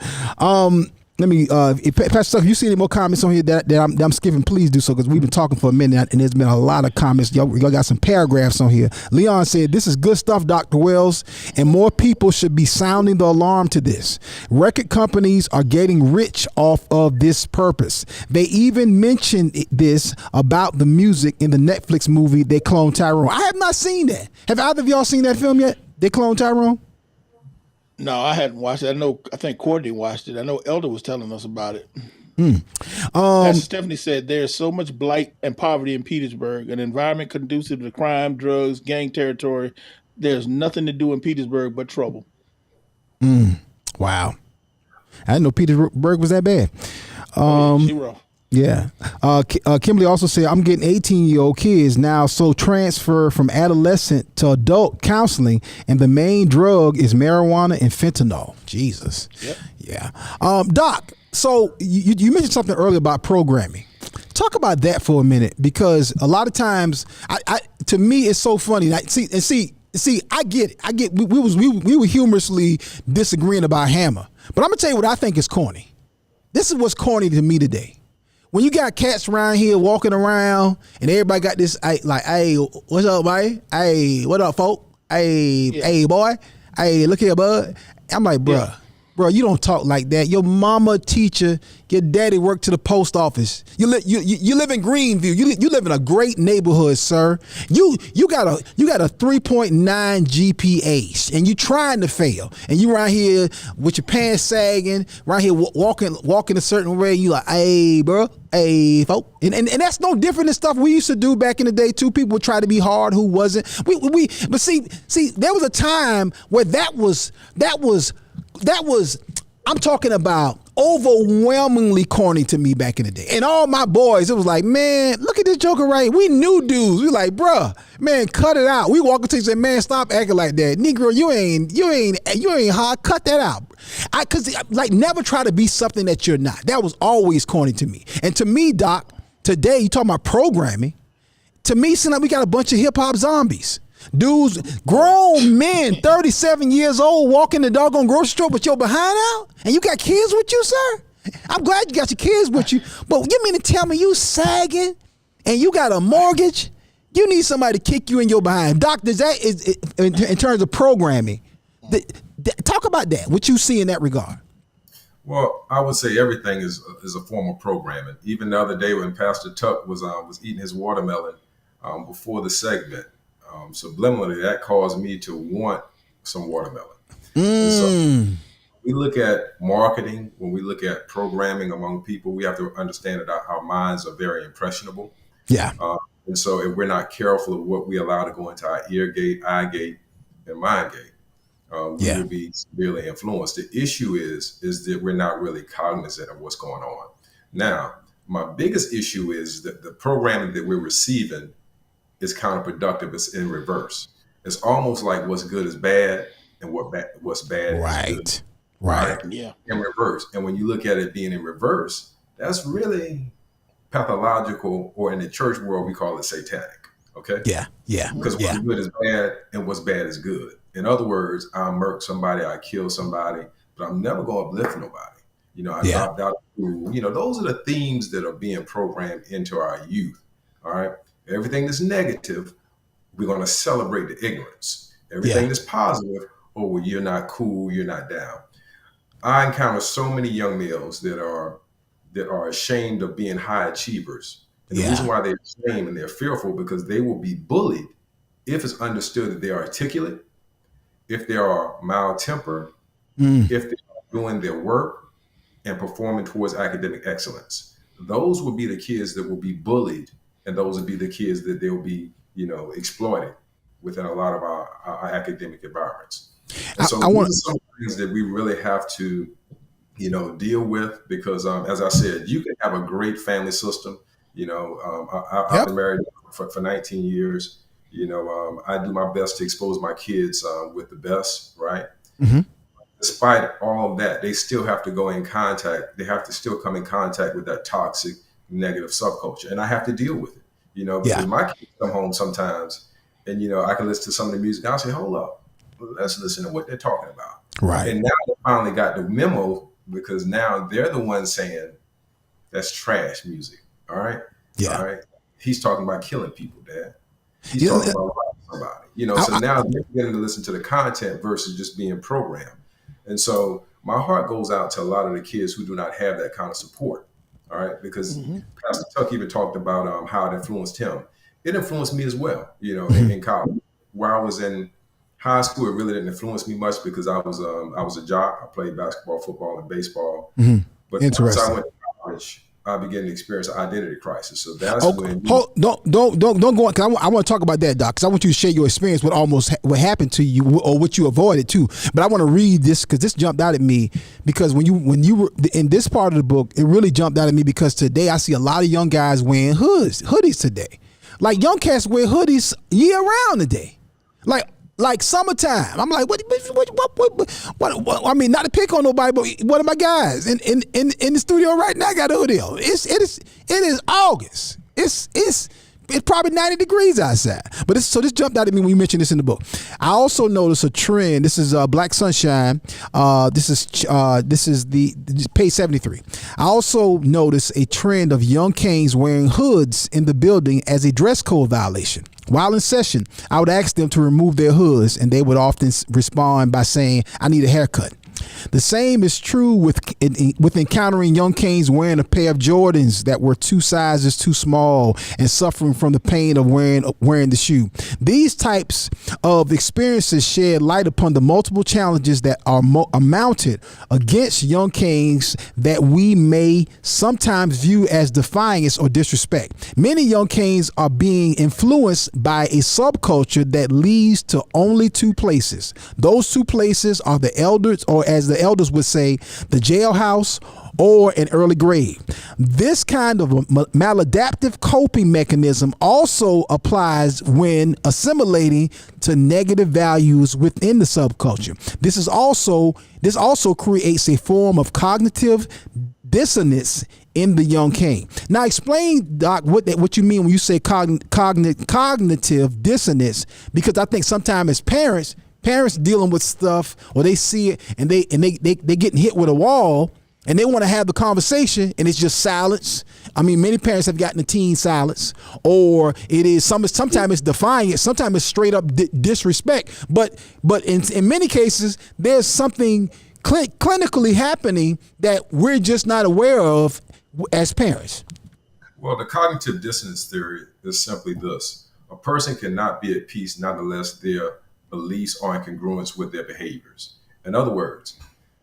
Let me, Pastor Tuck, if you see any more comments on here that I'm skipping, please do so, because we've been talking for a minute and there's been a lot of comments. Y'all got some paragraphs on here. Leon said, this is good stuff, Dr. Wells, and more people should be sounding the alarm to this. Record companies are getting rich off of this purpose. They even mentioned this about the music in the Netflix movie, They Clone Tyrone. I have not seen that. Have either of y'all seen that film yet? They Clone Tyrone? No, I hadn't watched it. I think Courtney watched it. I know Elder was telling us about it. Pastor Stephanie said there's so much blight and poverty in Petersburg, an environment conducive to crime, drugs, gang territory. There's nothing to do in Petersburg but trouble. Wow. I didn't know Petersburg was that bad. She rough. Yeah. Kimberly also said, I'm getting 18-year-old kids now, so transfer from adolescent to adult counseling, and the main drug is marijuana and fentanyl. Jesus. Yep. Yeah. Doc, So you mentioned something earlier about programming. Talk about that for a minute, because a lot of times, to me, it's so funny. See, I get it. We were humorously disagreeing about Hammer, but I'm gonna tell you what I think is corny. This is what's corny to me today. When you got cats around here walking around and everybody got this like, hey, what's up, man? Hey, what up, folk? Hey, boy. Hey, look here, bud. I'm like, bruh. Bro, you don't talk like that. Your mama teacher, your daddy worked to the post office. You live in Greenview. You live in a great neighborhood, sir. You got a 3.9 GPA, and you trying to fail. And you right here with your pants sagging, right here walking a certain way. You like, hey, bro, hey, folk. And that's no different than stuff we used to do back in the day too. People would try to be hard who wasn't. But see, there was a time where that was. I'm talking about overwhelmingly corny to me back in the day. And all my boys, it was like, man, look at this joker right. We knew dudes. We like, bruh, man, cut it out. We walk up to you and say, man, stop acting like that. Negro, you ain't hard. Cut that out. Cause like never try to be something that you're not. That was always corny to me. And to me, Doc, today you talking about programming. To me, it seems like we got a bunch of hip hop zombies. Dudes, grown men, 37 years old, walking the doggone grocery store with your behind out, and you got kids with you, sir? I'm glad you got your kids with you, but you mean to tell me you sagging and you got a mortgage? You need somebody to kick you in your behind. Doc, does that is in terms of programming? Talk about that. What you see in that regard? Well, I would say everything is a form of programming. Even the other day when Pastor Tuck was eating his watermelon before the segment. Subliminally, that caused me to want some watermelon. So we look at marketing, when we look at programming among people, we have to understand that our minds are very impressionable. Yeah. And so if we're not careful of what we allow to go into our ear gate, eye gate, and mind gate, we will be severely influenced. The issue is that we're not really cognizant of what's going on. Now, my biggest issue is that the programming that we're receiving is counterproductive. It's in reverse. It's almost like what's good is bad and what's bad is good. Right. Yeah. In reverse. And when you look at it being in reverse, that's really pathological, or in the church world, we call it satanic. Okay? Yeah. Because what's good is bad and what's bad is good. In other words, I murk somebody, I kill somebody, but I'm never going to uplift nobody. I dropped out of school. Those are the themes that are being programmed into our youth. All right? Everything that's negative, we're going to celebrate the ignorance. Everything that's positive, well, you're not cool, you're not down. I encounter so many young males that are ashamed of being high achievers. And the reason why they're ashamed and they're fearful, because they will be bullied if it's understood that they're articulate, if they are mild-tempered, if they're doing their work and performing towards academic excellence. Those will be the kids that will be bullied. And those would be the kids that they'll be, exploited within a lot of our academic environments. And so these are some things that we really have to, deal with, because as I said, you can have a great family system. I've been married for 19 years. I do my best to expose my kids with the best, right? Mm-hmm. Despite all of that, they still have to go in contact. They have to still come in contact with that toxic, negative subculture, and I have to deal with it, because my kids come home sometimes and, I can listen to some of the music. I'll say, hold up, let's listen to what they're talking about. Right. And now they finally got the memo, because now they're the ones saying that's trash music. All right. Yeah. All right. He's talking about killing people, Dad. He's talking about somebody, so now they're beginning to listen to the content versus just being programmed. And so my heart goes out to a lot of the kids who do not have that kind of support. All right, because Pastor Tuck even talked about how it influenced him. It influenced me as well, in college. Where I was in high school, it really didn't influence me much, because I was a jock. I played basketball, football, and baseball. But once I went to college, I began to experience an identity crisis. So that's when don't go on, because I want to talk about that, Doc, because I want you to share your experience with almost what happened to you, or what you avoided too. But I want to read this, because this jumped out at me, because when you were in this part of the book, it really jumped out at me, because today I see a lot of young guys wearing hoodies today. Like young cats wear hoodies year round today. Like like summertime. I'm like, what I mean, not to pick on nobody, but one of my guys in the studio right now got a hoodie on. It is August. It's probably 90 degrees outside. But this jumped out at me when you mentioned this in the book. I also noticed a trend. This is Black Sunshine. This is page 73. I also noticed a trend of young Canes wearing hoods in the building as a dress code violation. While in session, I would ask them to remove their hoods, and they would often respond by saying, "I need a haircut." The same is true with encountering young Canes wearing a pair of Jordans that were 2 sizes too small and suffering from the pain of wearing the shoe. These types of experiences shed light upon the multiple challenges that are mounted against young Canes that we may sometimes view as defiance or disrespect. Many young Canes are being influenced by a subculture that leads to only 2 places. Those 2 places are the elders, or as the elders would say, the jailhouse or an early grave. This kind of maladaptive coping mechanism also applies when assimilating to negative values within the subculture. This also creates a form of cognitive dissonance in the young Cane. Now explain, Doc, what you mean when you say cognitive dissonance, because I think sometimes as parents dealing with stuff, or they see it and they getting hit with a wall, and they want to have the conversation, and it's just silence. I mean, many parents have gotten a teen silence, or it is sometimes it's defiant, sometimes it's straight up disrespect. But in many cases, there's something clinically happening that we're just not aware of as parents. Well, the cognitive dissonance theory is simply this: a person cannot be at peace not unless their beliefs are in congruence with their behaviors. In other words,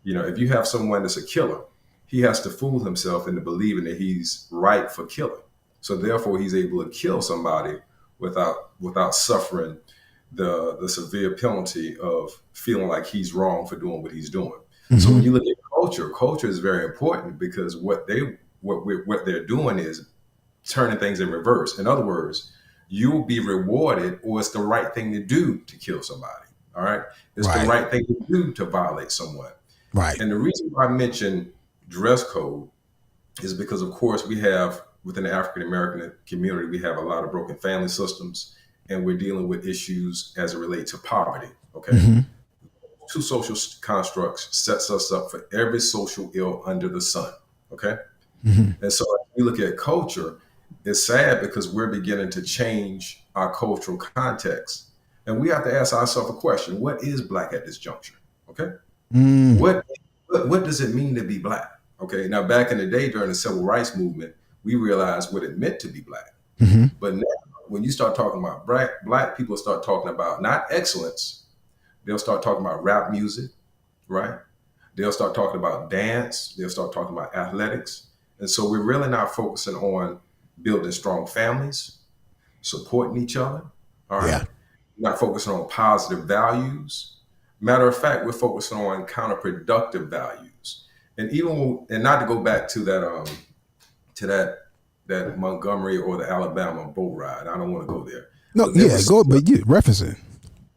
if you have someone that's a killer, he has to fool himself into believing that he's right for killing. So therefore, he's able to kill somebody without suffering the severe penalty of feeling like he's wrong for doing what he's doing. Mm-hmm. So when you look at culture is very important, because what they're doing is turning things in reverse. In other words, you'll be rewarded, or it's the right thing to do to kill somebody. All right. It's the right thing to do to violate someone. Right. And the reason why I mentioned dress code is because, of course, we have within the African-American community, we have a lot of broken family systems, and we're dealing with issues as it relates to poverty. Okay. Mm-hmm. 2 social constructs sets us up for every social ill under the sun. Okay. Mm-hmm. And so if we look at culture, it's sad because we're beginning to change our cultural context. And we have to ask ourselves a question: what is Black at this juncture? Okay. Mm. What does it mean to be Black? Okay. Now, back in the day during the civil rights movement, we realized what it meant to be Black. Mm-hmm. But now, when you start talking about Black people start talking about not excellence, they'll start talking about rap music, right? They'll start talking about dance. They'll start talking about athletics. And so we're really not focusing on building strong families, supporting each other. All right. Yeah. We're not focusing on positive values. Matter of fact, we're focusing on counterproductive values. And not to go back to that Montgomery or the Alabama boat ride. I don't want to go there. No, but you referencing.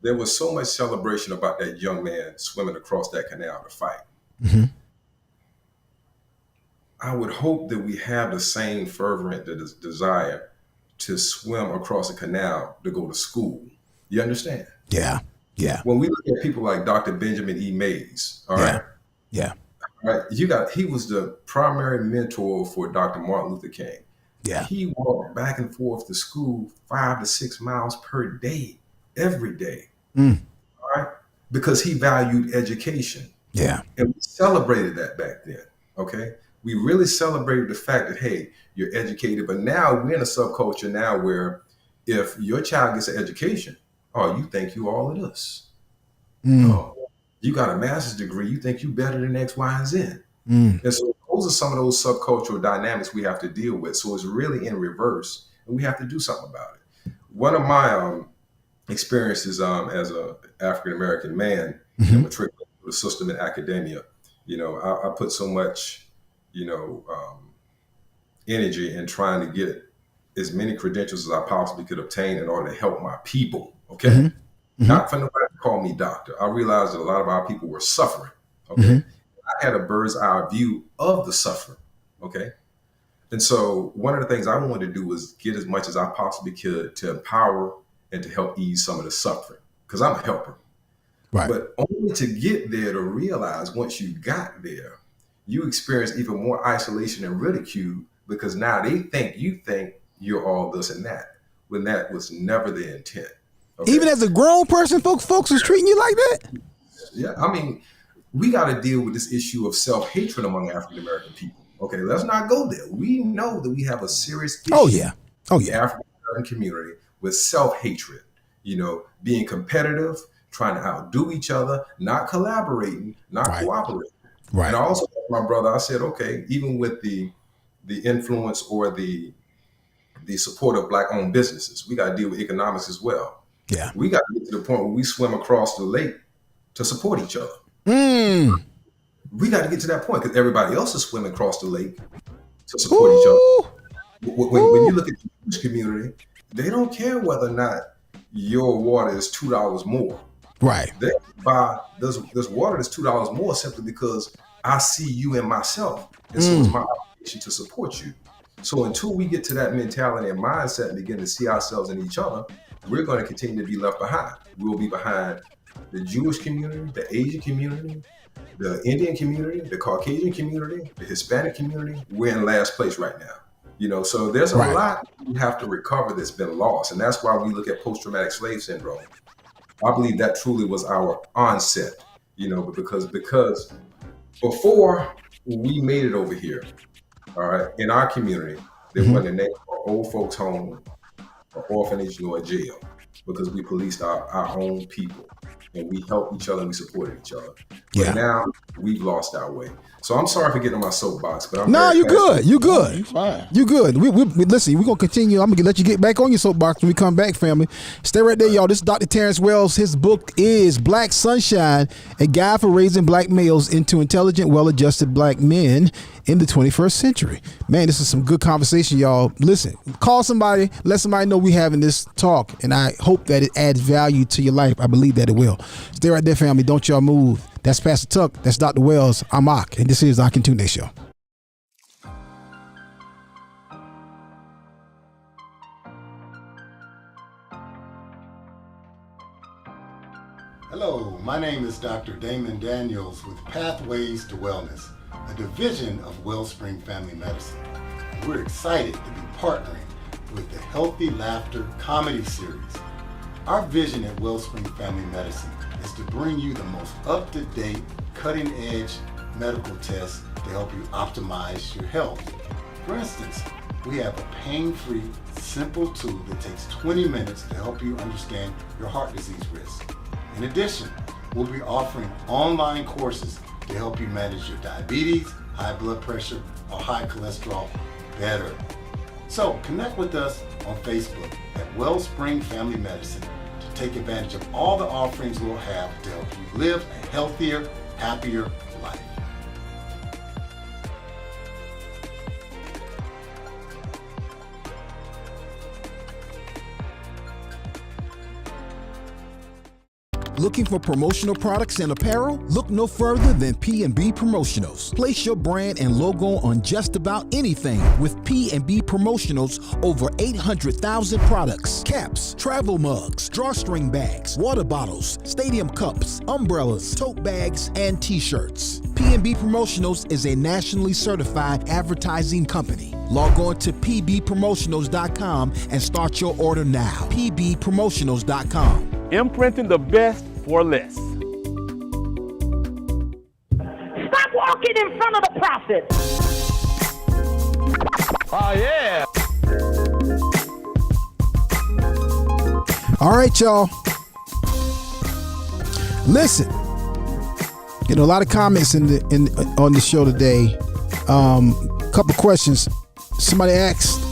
There was so much celebration about that young man swimming across that canal to fight. Mm-hmm. I would hope that we have the same fervent desire to swim across a canal to go to school. You understand? Yeah. Yeah. When we look at people like Dr. Benjamin E. Mays, all right? Yeah. All right. He was the primary mentor for Dr. Martin Luther King. Yeah. He walked back and forth to school 5 to 6 miles per day, every day. Mm. All right. Because he valued education. Yeah. And we celebrated that back then. Okay. We really celebrated the fact that, hey, you're educated. But now we're in a subculture now where if your child gets an education, you think you all of this. Mm. You got a master's degree, you think you better than X, Y, and Z. Mm. And so those are some of those subcultural dynamics we have to deal with. So it's really in reverse, and we have to do something about it. One of my experiences as an African-American man, mm-hmm. matriculated through the system in academia, I put so much energy in trying to get as many credentials as I possibly could obtain in order to help my people. Okay. Mm-hmm. Mm-hmm. Not for nobody call me doctor. I realized that a lot of our people were suffering. Okay. I had a bird's eye view of the suffering. Okay. And so one of the things I wanted to do was get as much as I possibly could to empower and to help ease some of the suffering, because I'm a helper. Right. But only to get there to realize once you got there, you experience even more isolation and ridicule, because now you think you're all this and that, when that was never the intent. Okay? Even as a grown person, folks was treating you like that? Yeah, I mean, we got to deal with this issue of self-hatred among African American people. Okay, let's not go there. We know that we have a serious issue in the African American community with self-hatred, being competitive, trying to outdo each other, not collaborating, not cooperating. Right. And I also told my brother, I said, okay, even with the influence or the support of Black-owned businesses, we got to deal with economics as well. Yeah. We got to get to the point where we swim across the lake to support each other. We got to get to that point, because everybody else is swimming across the lake to support each other. When you look at the Jewish community, they don't care whether or not your water is $2 more. Right. They buy this water that's $2 more simply because I see you in myself, and so it's my obligation to support you. So until we get to that mentality and mindset and begin to see ourselves in each other, we're going to continue to be left behind. We'll be behind the Jewish community, the Asian community, the Indian community, the Caucasian community, the Hispanic community. We're in last place right now. So there's a lot we have to recover that's been lost. And that's why we look at post-traumatic slave syndrome. I believe that truly was our onset, because before we made it over here, all right, in our community, there wasn't a name for old folks home, or orphanage, nor a jail, because we policed our own people, and we helped each other and we supported each other. But now we've lost our way. So I'm sorry for getting on my soapbox, but you good. You good. You fine. You good. We listen, we're going to continue. I'm going to let you get back on your soapbox when we come back, family. Stay right there, y'all. This is Dr. Terrence Wells. His book is Black Sunshine, a guide for raising black males into intelligent, well-adjusted black men in the 21st century. Man, this is some good conversation, y'all. Listen, call somebody, let somebody know we having this talk, and I hope that it adds value to your life. I believe that it will. Stay right there, family. Don't y'all move. That's Pastor Tuck. That's Dr. Wells. I'm Ak, and this is the Akintunde Show. Hello, my name is Dr. Damon Daniels with Pathways to Wellness, a division of Wellspring Family Medicine. We're excited to be partnering with the Healthy Laughter comedy series. Our vision at Wellspring Family Medicine is to bring you the most up-to-date, cutting-edge medical tests to help you optimize your health. For instance, we have a pain-free, simple tool that takes 20 minutes to help you understand your heart disease risk. In addition, we'll be offering online courses to help you manage your diabetes, high blood pressure, or high cholesterol better. So connect with us on Facebook at Wellspring Family Medicine to take advantage of all the offerings we'll have to help you live a healthier, happier life. Looking for promotional products and apparel? Look no further than P&B Promotionals. Place your brand and logo on just about anything with P&B Promotionals. Over 800,000 products, caps, travel mugs, drawstring bags, water bottles, stadium cups, umbrellas, tote bags, and t-shirts. P&B Promotionals is a nationally certified advertising company. Log on to pbpromotionals.com and start your order now. pbpromotionals.com. Imprinting the best for less. Stop walking in front of the prophet. Oh, yeah. All right, y'all. Listen, a lot of comments on the show today. Couple questions. Somebody asked,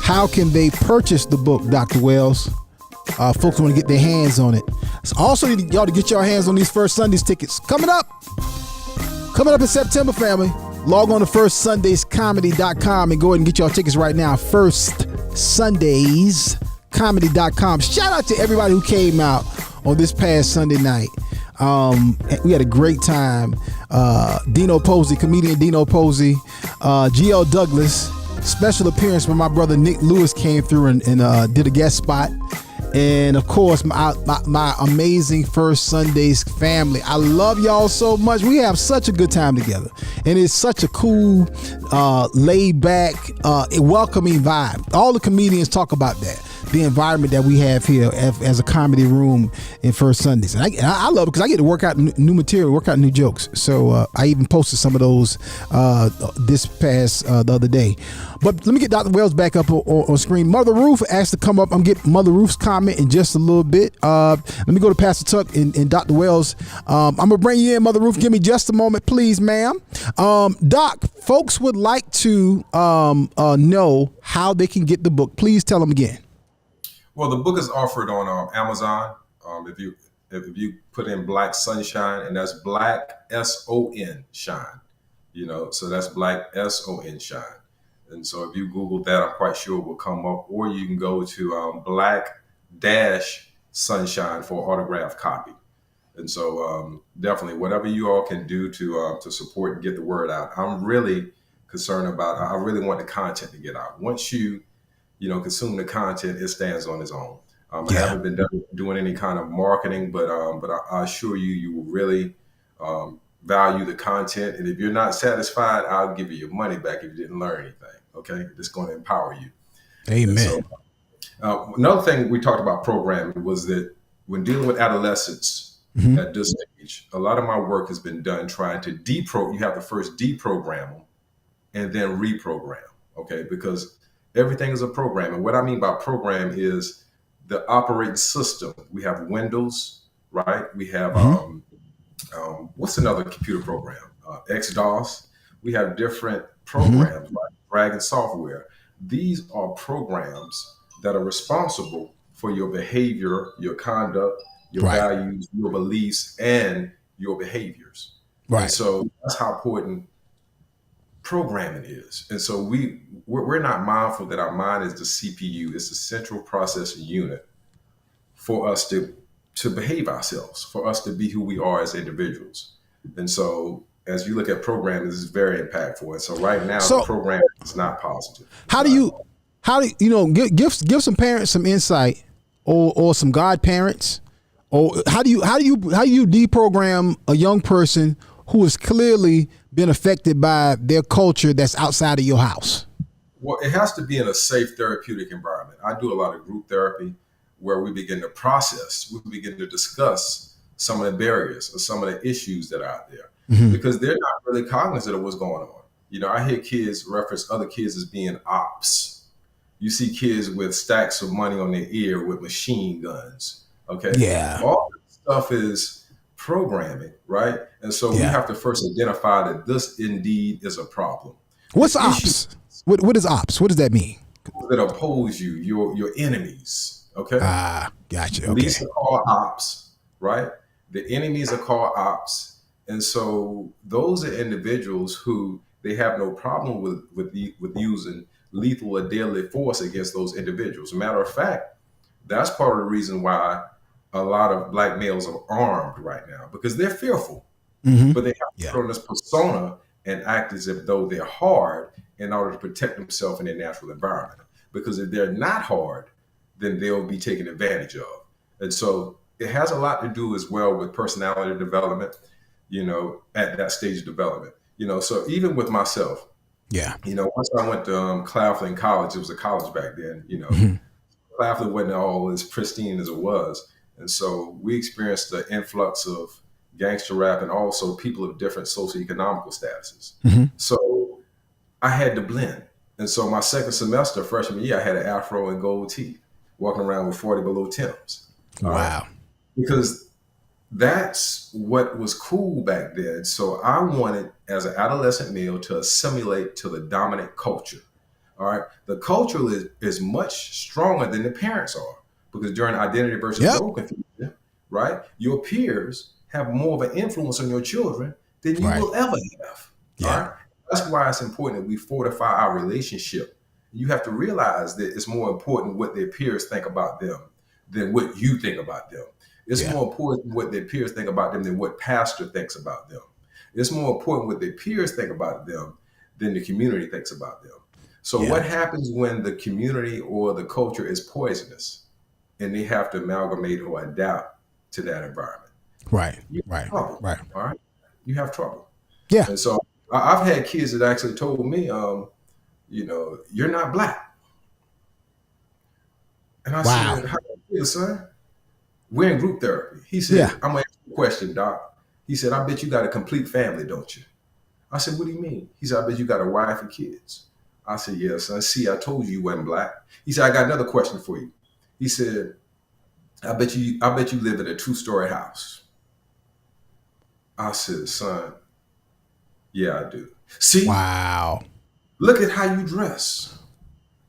how can they purchase the book, Dr. Wells? Folks want to get their hands on it. So also need y'all to get your hands on these First Sundays tickets. Coming up in September, family. Log on to firstsundayscomedy.com and go ahead and get your tickets right now. Firstsundayscomedy.com. Shout out to everybody who came out on this past Sunday night. We had a great time. Dino Posey, comedian Dino Posey, GL Douglas, special appearance when my brother Nick Lewis came through and did a guest spot. And of course, my amazing First Sundays family. I love y'all so much. We have such a good time together. And it's such a cool, laid back, welcoming vibe. All the comedians talk about that. The environment that we have here as a comedy room in First Sundays. And I love it because I get to work out new material, work out new jokes. So I even posted some of those this past the other day. But let me get Dr. Wells back up on screen. Mother Ruth asked to come up. I'm getting Mother Ruth's comment in just a little bit. Let me go to Pastor Tuck and Dr. Wells. I'm going to bring you in, Mother Ruth. Give me just a moment, please, ma'am. Doc, folks would like to know how they can get the book. Please tell them again. Well, the book is offered on Amazon. If you put in Black Sunshine, and that's Black SON Shine, so that's Black SON Shine. And so if you Google that, I'm quite sure it will come up. Or you can go to Black Sunshine for an autographed copy. And so definitely whatever you all can do to support and get the word out. I'm really concerned about. I really want the content to get out. Once you consume the content, it stands on its own. I haven't been doing any kind of marketing, but I assure you will really value the content. And if you're not satisfied, I'll give you your money back if you didn't learn anything. Okay, it's going to empower you. Amen. So, another thing we talked about programming was that when dealing with adolescents at this stage, a lot of my work has been done trying to you have to first deprogram them and then reprogram. Okay, because everything is a program. And what I mean by program is the operating system. We have Windows, right? We have, what's another computer program? XDOS. We have different programs like Dragon software. These are programs that are responsible for your behavior, your conduct, your values, your beliefs, and your behaviors. Right. And so that's how important programming is. And so we're not mindful that our mind is the CPU, it's the central processing unit for us to behave ourselves, for us to be who we are as individuals. And so as you look at programming, this is very impactful. And so right now the program is not positive. How do you give some parents some insight or some godparents, or how do you deprogram a young person who has clearly been affected by their culture that's outside of your house? Well, it has to be in a safe therapeutic environment. I do a lot of group therapy where we begin to process, we begin to discuss some of the barriers or some of the issues that are out there because they're not really cognizant of what's going on. I hear kids reference other kids as being ops. You see kids with stacks of money on their ear with machine guns. Okay. Yeah. All this stuff is programming, right? And so we have to first identify that this indeed is a problem. What's ops? What is ops? What does that mean? That oppose you, your enemies. Okay. Gotcha. Okay. These are called ops, right? The enemies are called ops. And so those are individuals who they have no problem with using lethal or deadly force against those individuals. As a matter of fact, that's part of the reason why a lot of Black males are armed right now, because they're fearful, but they have to put on this persona and act as if though they're hard in order to protect themselves in their natural environment. Because if they're not hard, then they'll be taken advantage of. And so it has a lot to do as well with personality development, at that stage of development. So even with myself, once I went to Claflin College, it was a college back then, Claflin wasn't all as pristine as it was. And so we experienced the influx of gangster rap and also people of different socioeconomical statuses. So I had to blend. And so my second semester, freshman year, I had an afro and gold teeth, walking around with 40 below Timbs. Wow. Because that's what was cool back then. So I wanted, as an adolescent male, to assimilate to the dominant culture. All right. The culture is much stronger than the parents are, because during identity versus role confusion, right, your peers have more of an influence on your children than you will ever have. All right? That's why it's important that we fortify our relationship. You have to realize that it's more important what their peers think about them than what you think about them. It's Yeah. more important what their peers think about them than what pastor thinks about them. It's more important what their peers think about them than the community thinks about them. So Yeah. what happens when the community or the culture is poisonous and they have to amalgamate or adapt to that environment? Right. You have Right. trouble. Right. All right. You have trouble. Yeah. And so I've had kids that actually told me, you know, you're not black. And I Wow. said, how do you feel, son? We're in group therapy. He said, Yeah. I'm going to ask you a question, Doc. He said, I bet you got a complete family, don't you? I said, what do you mean? He said, I bet you got a wife and kids. I said, yes, son. See, I told you wasn't black. He said, I got another question for you. He said, I bet you live in a 2-story house. I said, son, yeah, I do. See, Wow. look at how you dress.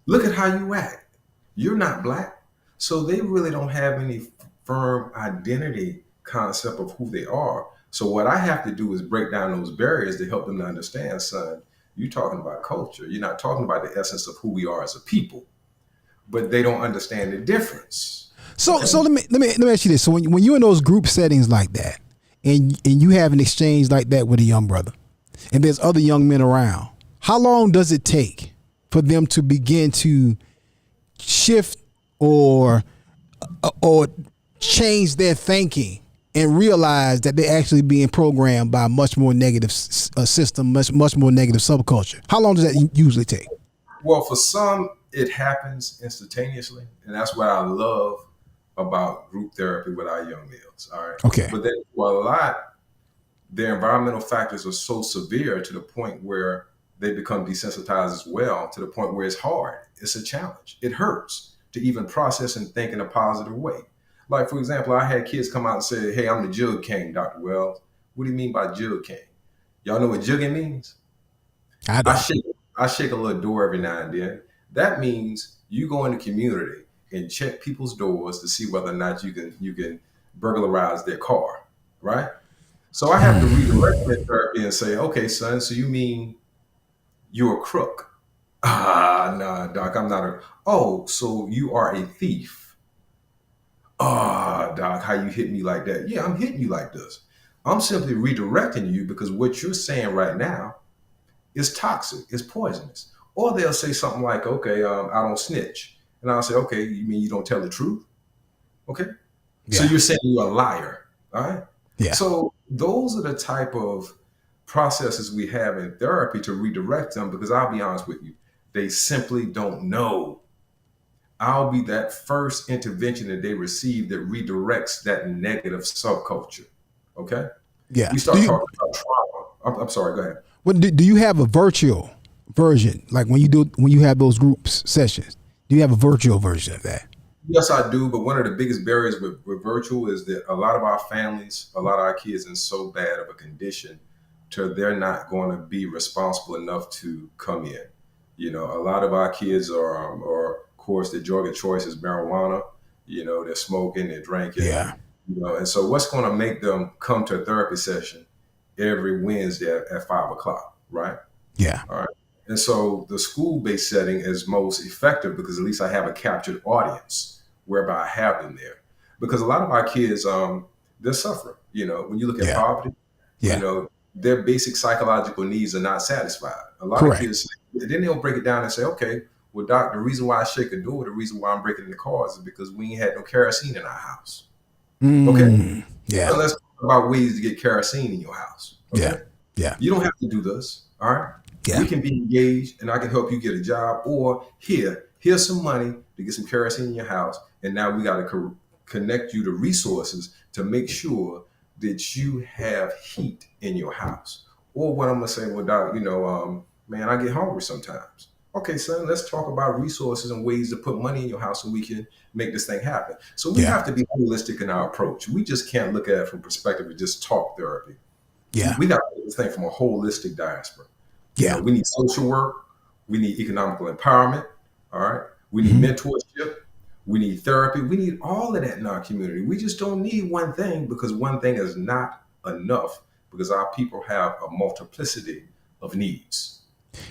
Look at how you act. You're not black. So they really don't have any firm identity concept of who they are. So what I have to do is break down those barriers to help them to understand, son, you're talking about culture. You're not talking about the essence of who we are as a people. But they don't understand the difference. So Okay? so let me ask you this. So when you're in those group settings like that, and you have an exchange like that with a young brother, and there's other young men around, how long does it take for them to begin to shift or change their thinking and realize that they're actually being programmed by a much more negative system, much more negative subculture? How long does that usually take? Well, for some, it happens instantaneously. And that's what I love about group therapy with our young males. All right. Okay. But then for a lot, their environmental factors are so severe to the point where they become desensitized as well, to the point where it's hard. It's a challenge. It hurts to even process and think in a positive way. Like, for example, I had kids come out and say, hey, I'm the Jug King, Dr. Wells. What do you mean by Jug King? Y'all know what jugging means? I don't. I shake a little door every now and then. That means you go in the community and check people's doors to see whether or not you can burglarize their car, right? So I have to redirect that therapy and say, okay, son, so you mean you're a crook? Nah, Doc, I'm not a. Oh, so you are a thief? Doc, how you hit me like that? Yeah, I'm hitting you like this. I'm simply redirecting you because what you're saying right now is toxic, it's poisonous. Or they'll say something like, okay, I don't snitch. And I'll say, okay, you mean you don't tell the truth? Okay. Yeah. So you're saying you're a liar. All right. Yeah. So those are the type of processes we have in therapy to redirect them, because I'll be honest with you, they simply don't know. I'll be that first intervention that they receive that redirects that negative subculture. Okay. Yeah. We start talking about trauma. I'm sorry, go ahead. What do you have a virtual version, like when you have those groups sessions? Do you have a virtual version of that? Yes, I do. But one of the biggest barriers with virtual is that a lot of our families, a lot of our kids in so bad of a condition to they're not going to be responsible enough to come in. You know, a lot of our kids are of course, the drug of choice is marijuana. You know, they're smoking, they're drinking. Yeah. You know, and so what's going to make them come to a therapy session every Wednesday at 5:00, right? Yeah. All right. And so the school-based setting is most effective because at least I have a captured audience whereby I have them there. Because a lot of our kids, they're suffering. You know, when you look at poverty, you know, their basic psychological needs are not satisfied. A lot of kids, then they'll break it down and say, okay, well, Doc, the reason why I shake a door, the reason why I'm breaking in the cars is because we ain't had no kerosene in our house. Okay. Yeah. So let's talk about ways to get kerosene in your house. Okay? Yeah. Yeah. You don't have to do this. All right. Yeah. We can be engaged and I can help you get a job, or here's some money to get some kerosene in your house. And now we got to connect you to resources to make sure that you have heat in your house. Or what I'm going to say, well, Doc, you know, man, I get hungry sometimes. Okay, son, let's talk about resources and ways to put money in your house so we can make this thing happen. So we have to be holistic in our approach. We just can't look at it from perspective of just talk therapy. Yeah. We got to look at this thing from a holistic diaspora. Yeah. You know, we need social work. We need economical empowerment. All right. We need mentorship. We need therapy. We need all of that in our community. We just don't need one thing, because one thing is not enough, because our people have a multiplicity of needs.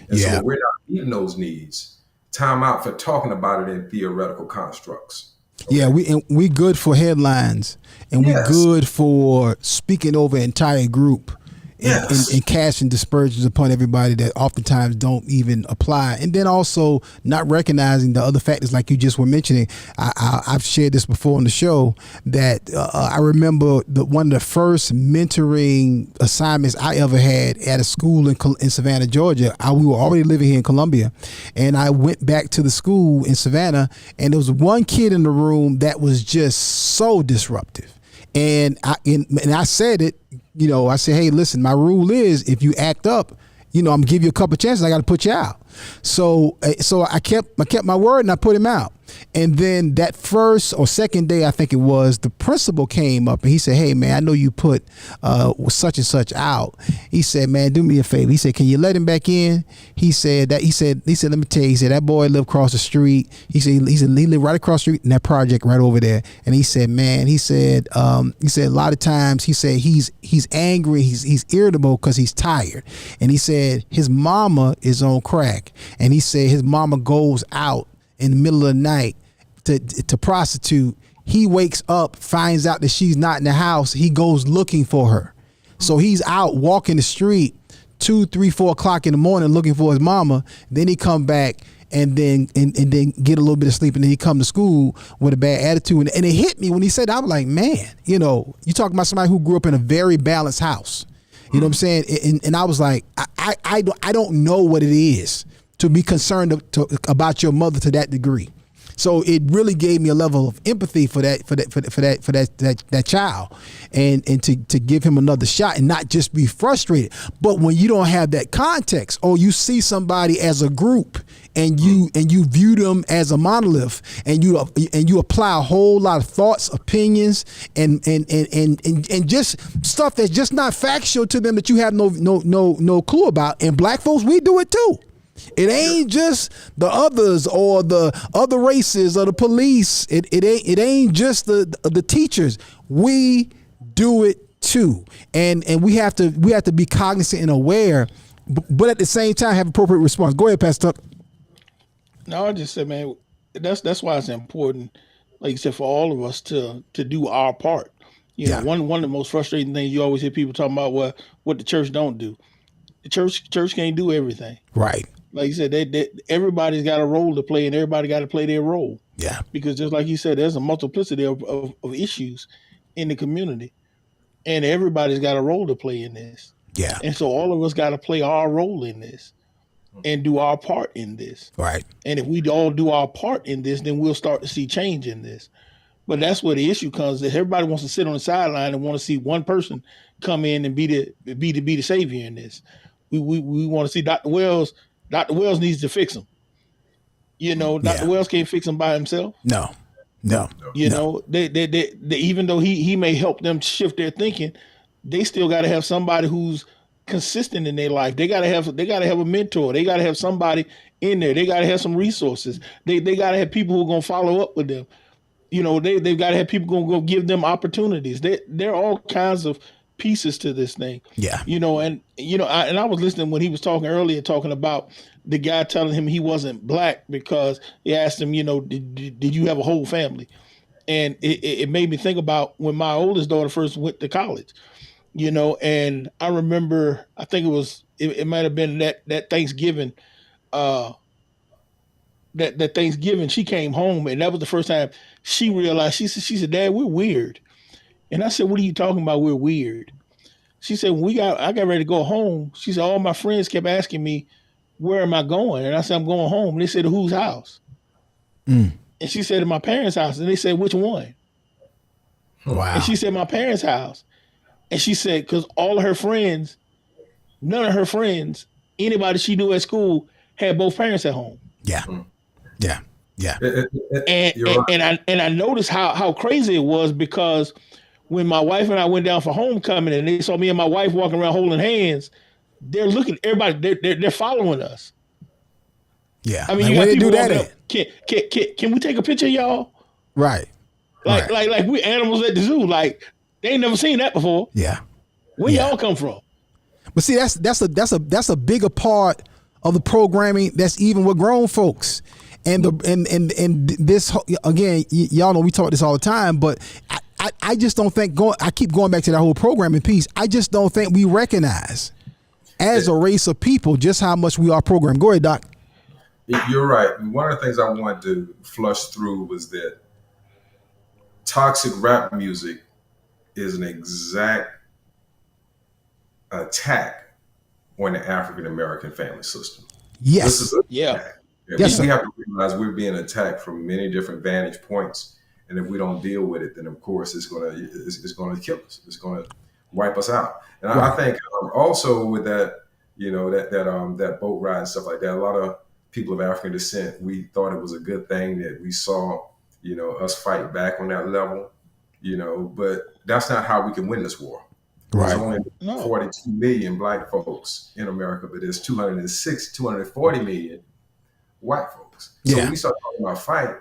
And so when we're not meeting those needs, time out for talking about it in theoretical constructs. Yeah, we good for headlines, and we good for speaking over an entire group. And casting dispersions upon everybody that oftentimes don't even apply, and then also not recognizing the other factors like you just were mentioning. I've shared this before on the show that I remember one of the first mentoring assignments I ever had at a school in Savannah, Georgia. We were already living here in Columbia, and I went back to the school in Savannah, and there was one kid in the room that was just so disruptive. And I said it, I said, hey, listen, my rule is if you act up, I'm gonna give you a couple of chances. I got to put you out. So I kept my word and I put him out. And then that first or second day, I think it was, the principal came up and he said, hey man, I know you put such and such out. He said, man, do me a favor. He said, can you let him back in? He said, let me tell you, he said, that boy lived across the street. He said, he lived right across the street in that project right over there. And he said, man, he said a lot of times, he said, he's angry, he's irritable because he's tired. And he said, his mama is on crack. And he said, his mama goes out in the middle of the night to prostitute. He wakes up, finds out that she's not in the house. He goes looking for her. So he's out walking the street 2, 3, 4 o'clock in the morning looking for his mama. Then he come back and then get a little bit of sleep, and then he come to school with a bad attitude. And it hit me when he said that. I was like, man, you talking about somebody who grew up in a very balanced house. You know what I'm saying? And I was like, I don't know what it is to be concerned about your mother to that degree. So it really gave me a level of empathy for that child, and to give him another shot and not just be frustrated. But when you don't have that context, or you see somebody as a group and you view them as a monolith, and you apply a whole lot of thoughts, opinions, and just stuff that's just not factual to them, that you have no clue about. And black folks, we do it too. It ain't just the others or the other races or the police. It ain't just the teachers. We do it too, and we have to be cognizant and aware, but at the same time have appropriate response. Go ahead, Pastor Tuck. No, I just said, man, that's why it's important, like you said, for all of us to do our part. You know, one of the most frustrating things you always hear people talking about, what the church don't do. The church can't do everything. Right. Like you said, everybody's got a role to play, and everybody got to play their role. Yeah. Because just like you said, there's a multiplicity of issues in the community, and everybody's got a role to play in this. Yeah. And so all of us got to play our role in this and do our part in this. Right. And if we all do our part in this, then we'll start to see change in this. But that's where the issue comes, that everybody wants to sit on the sideline and want to see one person come in and be the savior in this. We want to see Dr. Wells. Dr. Wells needs to fix him. Dr. Wells can't fix him by himself. No. They even though he may help them shift their thinking, they still got to have somebody who's consistent in their life. They got to have a mentor. They got to have somebody in there. They got to have some resources. They got to have people who are going to follow up with them. They've got to have people going to go give them opportunities. There are all kinds of pieces to this thing. Yeah. I was listening when he was talking earlier, talking about the guy telling him he wasn't black because he asked him, did you have a whole family? And it made me think about when my oldest daughter first went to college, and I remember, I think it might have been that Thanksgiving, that Thanksgiving she came home, and that was the first time she realized, she said, Dad, we're weird. And I said, what are you talking about? We're weird. She said, I got ready to go home. She said, all my friends kept asking me, where am I going? And I said, I'm going home. And they said, to whose house? And she said, to my parents' house. And they said, which one? Wow. And she said, my parents' house. And she said, because all of her friends, none of her friends, anybody she knew at school, had both parents at home. Yeah. Yeah. Yeah. And I noticed how crazy it was, because when my wife and I went down for homecoming and they saw me and my wife walking around holding hands, they're looking, everybody, they're following us. Yeah. I mean, like, where they do that at? Can we take a picture of y'all? Right. Like we animals at the zoo. Like, they ain't never seen that before. Yeah. Where y'all come from? But see, that's a bigger part of the programming that's even with grown folks. And this again, y'all know we talk this all the time, but I just don't think I keep going back to that whole programming piece. I just don't think we recognize as a race of people just how much we are programmed. Go ahead, Doc. You're right. One of the things I wanted to flush through was that toxic rap music is an exact attack on the African American family system. Yes. This is Yes, we have to realize we're being attacked from many different vantage points, and if we don't deal with it, then of course it's gonna kill us. It's gonna wipe us out. And I think also with that, that boat ride and stuff like that, a lot of people of African descent, we thought it was a good thing that we saw, us fight back on that level, but that's not how we can win this war. Right. There's only 42 million black folks in America, but there's 240 million white folks. So when we start talking about fight,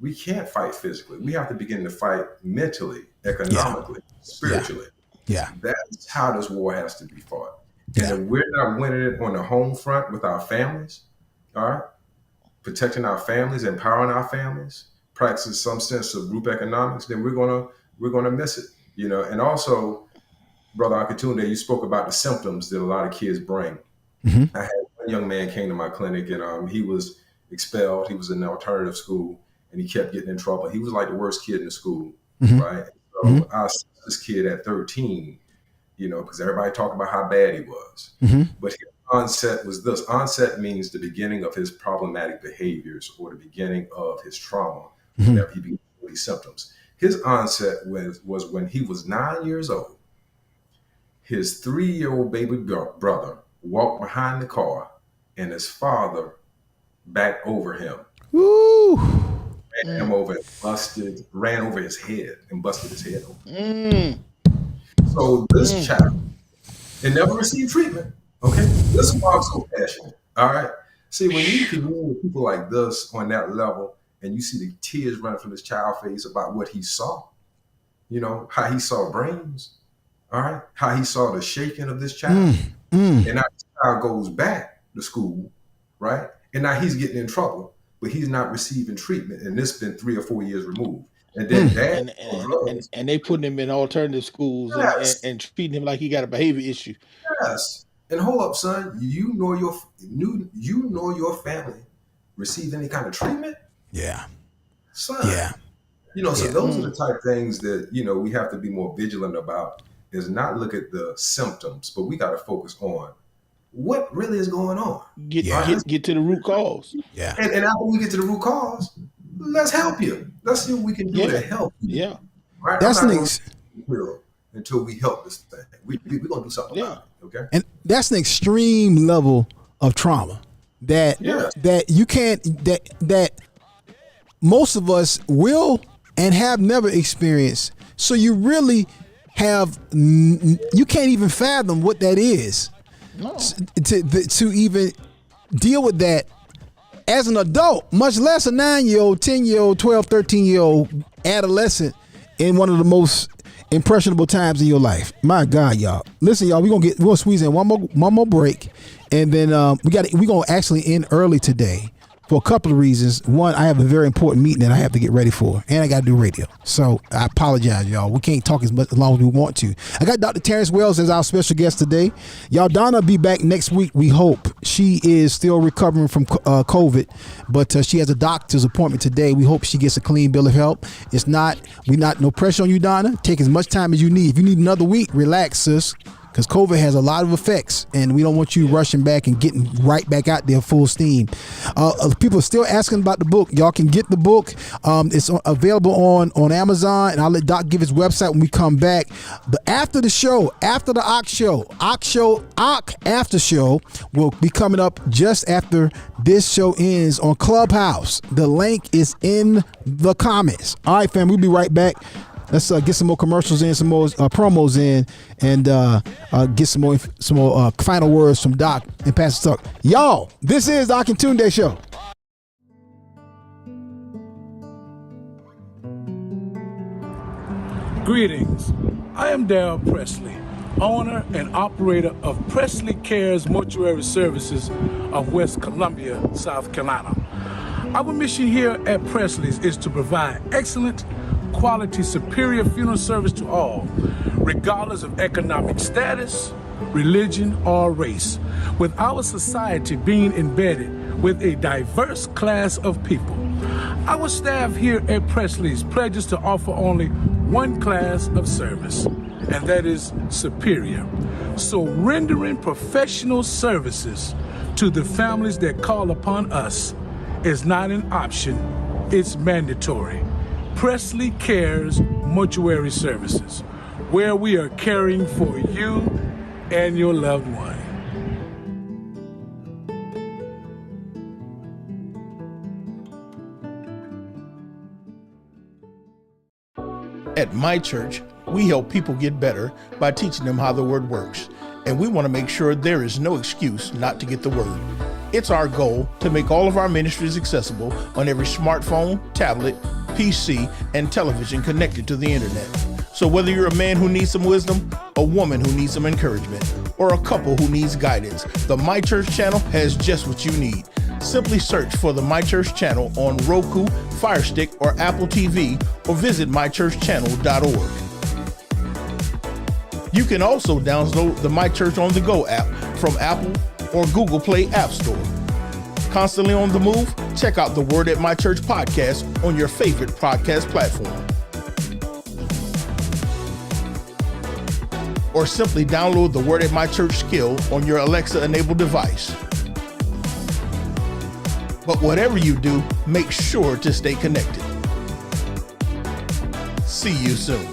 we can't fight physically. We have to begin to fight mentally, economically, spiritually. Yeah. That's how this war has to be fought. And if we're not winning it on the home front with our families, all right, protecting our families, empowering our families, practicing some sense of group economics, then we're gonna miss it. And also, Brother Akintunde, you spoke about the symptoms that a lot of kids bring. Mm-hmm. I had one young man came to my clinic and he was expelled. He was in an alternative school and he kept getting in trouble. He was like the worst kid in the school, right? So I assessed this kid at 13, because everybody talked about how bad he was. But his onset was this. Onset means the beginning of his problematic behaviors or the beginning of his trauma whenever he began these symptoms. His onset was when he was 9 years old. His 3-year-old baby brother walked behind the car and his father backed over him. Woo! Ran him over and ran over his head and busted his head open. So this child, it never received treatment. Okay? This is why I'm so passionate. All right? See, when you commune with people like this on that level and you see the tears running from this child's face about what he saw, how he saw brains, all right, how he saw the shaking of this child. And now this child goes back to school, right? And now he's getting in trouble, but he's not receiving treatment. And this has been 3 or 4 years removed. And then and they putting him in alternative schools and treating him like he got a behavior issue. Yes. And hold up, son, you know your family received any kind of treatment? Yeah. Son. Yeah. So those are the type of things that, we have to be more vigilant about, is not look at the symptoms, but we got to focus on what really is going on. Get to the root cause. Yeah. And after we get to the root cause, let's help you. Let's see what we can do to help you. Yeah. Right? That's until we help this thing. We're going to do something about it. Okay. And that's an extreme level of trauma that you can't, that most of us will and have never experienced. So you really you can't even fathom what that is. No. To even deal with that as an adult, much less a 9-year-old, 10-year-old, 12, 13-year-old adolescent in one of the most impressionable times in your life. My God, y'all. Listen, y'all, we're gonna squeeze in one more break, and then we're gonna actually end early today for a couple of reasons. One, I have a very important meeting that I have to get ready for, and I got to do radio. So I apologize, y'all. We can't talk as long as we want to. I got Dr. Terrence Wells as our special guest today. Y'all, Donna will be back next week, we hope. She is still recovering from COVID, but she has a doctor's appointment today. We hope she gets a clean bill of health. No pressure on you, Donna. Take as much time as you need. If you need another week, relax, sis. Because COVID has a lot of effects, and we don't want you rushing back and getting right back out there full steam. People are still asking about the book. Y'all can get the book. It's available on Amazon, and I'll let Doc give his website when we come back. But after the show, after the Ock after show will be coming up just after this show ends on Clubhouse. The link is in the comments. All right, fam, we'll be right back. Let's get some more commercials in, some more promos in, and get some more final words from Doc and Pastor Tuck. Y'all, this is the Akintunde Show. Greetings. I am Darrell Presley, owner and operator of Presley Cares Mortuary Services of West Columbia, South Carolina. Our mission here at Presley's is to provide excellent, quality, superior funeral service to all, regardless of economic status, religion, or race, with our society being embedded with a diverse class of people. Our staff here at Presley's pledges to offer only one class of service, and that is superior. So rendering professional services to the families that call upon us is not an option, it's mandatory. Presley Cares Mortuary Services, where we are caring for you and your loved one. At my church, we help people get better by teaching them how the word works. And we want to make sure there is no excuse not to get the word. It's our goal to make all of our ministries accessible on every smartphone, tablet, PC, and television connected to the internet. So whether you're a man who needs some wisdom, a woman who needs some encouragement, or a couple who needs guidance, the My Church channel has just what you need. Simply search for the My Church channel on Roku, Fire Stick, or Apple TV, or visit mychurchchannel.org. You can also download the My Church on the Go app from Apple or Google Play App Store. Constantly on the move? Check out the Word at My Church podcast on your favorite podcast platform. Or simply download the Word at My Church skill on your Alexa-enabled device. But whatever you do, make sure to stay connected. See you soon.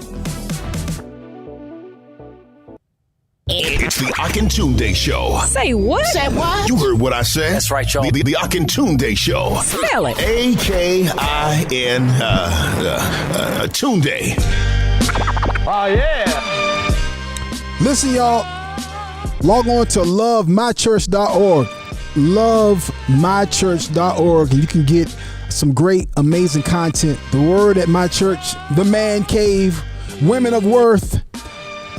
It's the Akintunde Show. Say what? Say what? You heard what I said. That's right, y'all. The Akintunde Show. Spell it. A-K-I-N Tunde. Oh, yeah. Listen, y'all. Log on to lovemychurch.org. Lovemychurch.org, and you can get some great, amazing content. The Word at My Church, The Man Cave, Women of Worth,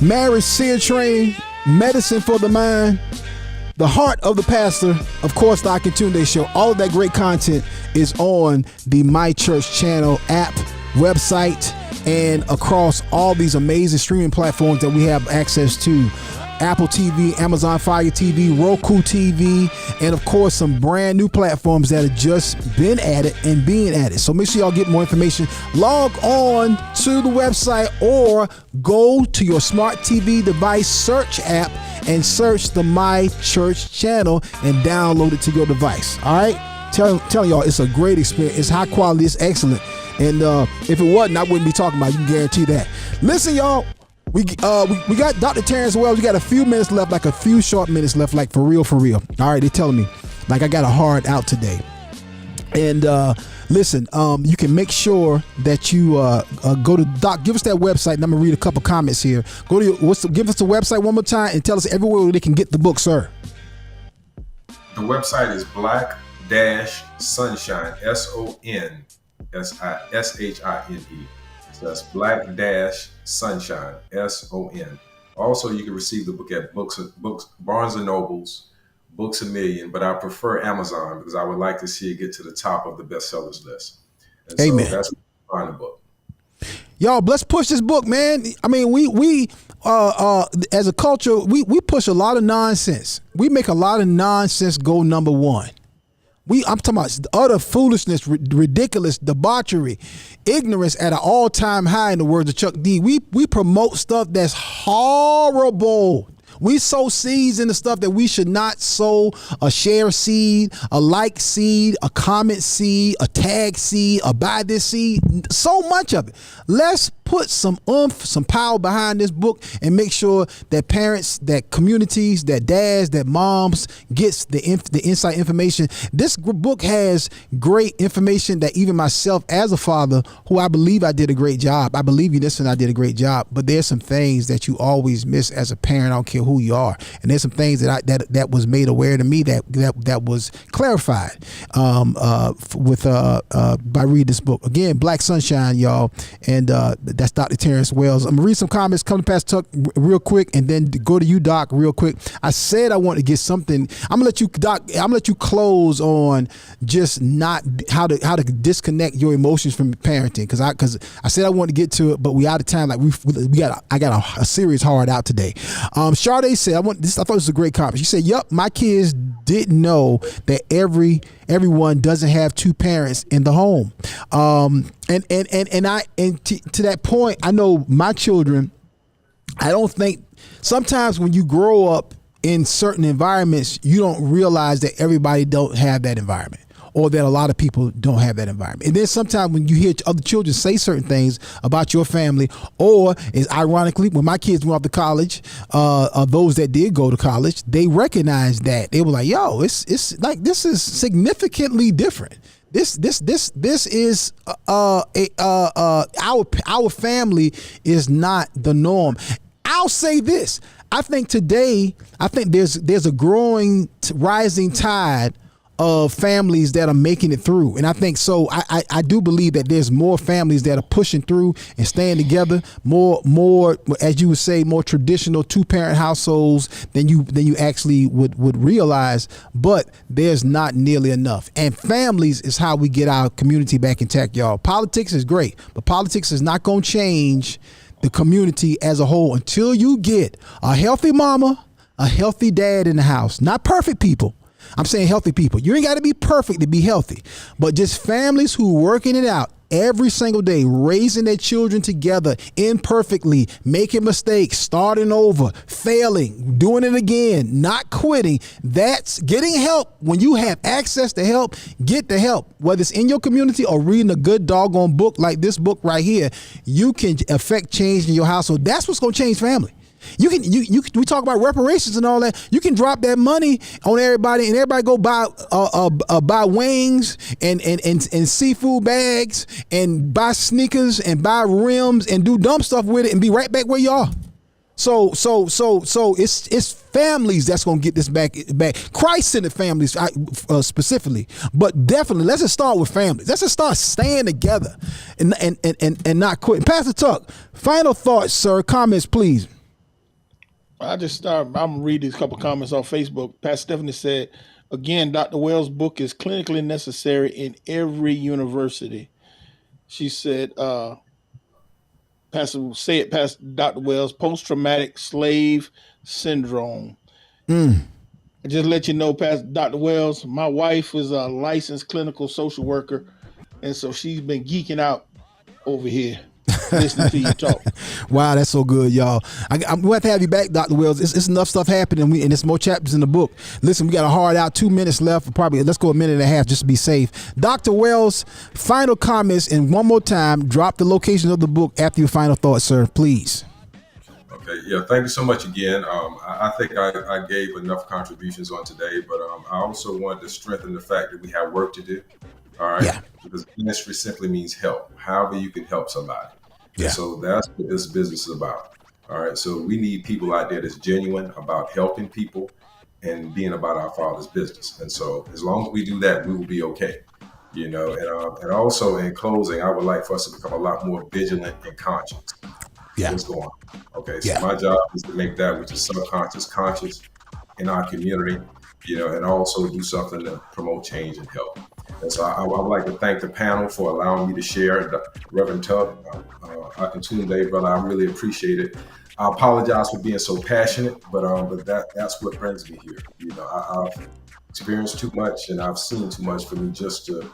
Marriage Seer Train, Medicine for the Mind, The Heart of the Pastor, of course, the Akintunde Show. All of that great content is on the My Church channel app, website, and across all these amazing streaming platforms that we have access to. Apple TV, Amazon Fire TV, Roku TV, and of course some brand new platforms that have just been added and being added. So make sure y'all get more information. Log on to the website or go to your smart TV device search app and search the My Church channel and download it to your device. All right? Telling y'all, it's a great experience. It's high quality. It's excellent. And if it wasn't, I wouldn't be talking about it. You can guarantee that. Listen, y'all. We got Dr. Terrence Wells. We got a few minutes left, like a few short minutes left, like for real. All right, they're telling me, like I got a hard out today. And listen, you can make sure that you go to Doc. Give us that website, and I'm gonna read a couple comments here. Go to give us the website one more time and tell us everywhere where they can get the book, sir. The website is Black-Sunshine, SONSHINE. So that's Black-Sunshine, SON. Also, you can receive the book at books Barnes and Nobles, Books A Million, but I prefer Amazon because I would like to see it get to the top of the bestsellers list. And Amen. So that's where you find the book. Y'all, let's push this book, man. I mean, we as a culture, we push a lot of nonsense. We make a lot of nonsense go number one. I'm talking about utter foolishness, ridiculous, debauchery, ignorance at an all-time high, in the words of Chuck D. We promote stuff that's horrible. We sow seeds in the stuff that we should not sow. A share seed, a like seed, a comment seed, a tag seed, a buy this seed. So much of it. Let's put some oomph, some power behind this book and make sure that parents, that communities, that dads, that moms gets the inside information. This book has great information that even myself as a father, who I believe I did a great job. I believe you listen, I did a great job, but there's some things that you always miss as a parent. I don't care who you are. And there's some things that was made aware to me that was clarified by reading this book. Again, Black Sunshine, y'all, and that's Dr. Terrence Wells. I'm gonna read some comments. Come to Pastor Tuck real quick, and then go to you, Doc, real quick. I said I want to get something. I'm gonna let you, Doc. I'm gonna let you close on just not how to disconnect your emotions from parenting, because I said I wanted to get to it, but we out of time. Like I got a serious hard out today. Sade said I thought this was a great comment. She said, "Yup, my kids didn't know that everyone doesn't have two parents in the home." To that point, I know my children. I don't think sometimes when you grow up in certain environments, you don't realize that everybody don't have that environment, or that a lot of people don't have that environment. And then sometimes when you hear other children say certain things about your family, or is ironically, when my kids went off to college, those that did go to college, they recognized that. They were like, yo, it's like, this is significantly different. This is our family is not the norm. I'll say this. I think today, there's a growing, rising tide of families that are making it through. And I think so. I do believe that there's more families that are pushing through and staying together, more, as you would say, more traditional two-parent households than you actually would realize, but there's not nearly enough. And families is how we get our community back intact, y'all. Politics is great, but politics is not going to change the community as a whole until you get a healthy mama, a healthy dad in the house. Not perfect people. I'm saying healthy people. You ain't got to be perfect to be healthy, but just families who working it out every single day, raising their children together imperfectly, making mistakes, starting over, failing, doing it again, not quitting. That's getting help. When you have access to help, get the help. Whether it's in your community or reading a good doggone book like this book right here, you can affect change in your household. That's what's going to change family. We talk about reparations and all that. You can drop that money on everybody, and everybody go buy wings and seafood bags and buy sneakers and buy rims and do dumb stuff with it and be right back where you are. So it's families that's gonna get this back. Christ-centered families specifically, but definitely let's just start with families. Let's just start staying together and not quitting. Pastor Tuck, final thoughts, sir. Comments, please. I'm gonna read these couple comments on Facebook. Pastor Stephanie said, again, Dr. Wells' book is clinically necessary in every university. She said, Pastor Dr. Wells, post-traumatic slave syndrome. I just let you know, Pastor Dr. Wells, my wife is a licensed clinical social worker, and so she's been geeking out over here. Listening to you talk. Wow, that's so good, y'all. We'll have to have you back, Dr. Wells. It's enough stuff happening, and there's more chapters in the book. Listen, we got a hard out, 2 minutes left. Probably let's go a minute and a half just to be safe. Dr. Wells, final comments, and one more time, drop the location of the book after your final thoughts, sir, please. Okay, yeah, thank you so much again. I think I gave enough contributions on today, but I also wanted to strengthen the fact that we have work to do. All right, yeah. Because ministry simply means help. However you can help somebody. Yeah. So that's what this business is about. All right. So we need people out there that's genuine about helping people and being about our Father's business. And so as long as we do that, we will be okay. And also in closing, I would like for us to become a lot more vigilant and conscious. Yeah. What's going on? Okay. So my job is to make that which is subconscious conscious in our community, and also do something to promote change and help. And so I would like to thank the panel for allowing me to share. Reverend Tuck, Akintunde, brother, I really appreciate it. I apologize for being so passionate, but that's what brings me here. I've experienced too much and I've seen too much for me just to,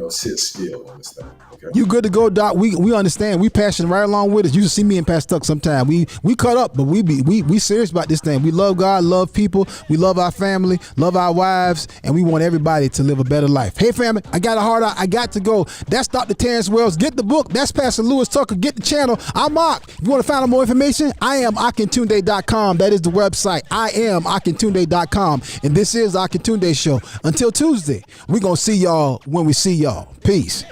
sit still on this thing. Okay. You good to go, Doc? We understand. We passionate right along with us. You should see me and Pastor Tuck sometime. We cut up, but we serious about this thing. We love God, love people. We love our family, love our wives, and we want everybody to live a better life. Hey, family, I got a hard out. I got to go. That's Dr. Terrence Wells. Get the book. That's Pastor Lewis Tucker. Get the channel. I'm Ak. If you want to find out more information, I am Akintunde.com. That is the website. I am Akintunde.com. And this is Akintunde Show. Until Tuesday, we're going to see y'all when we see y'all. Peace.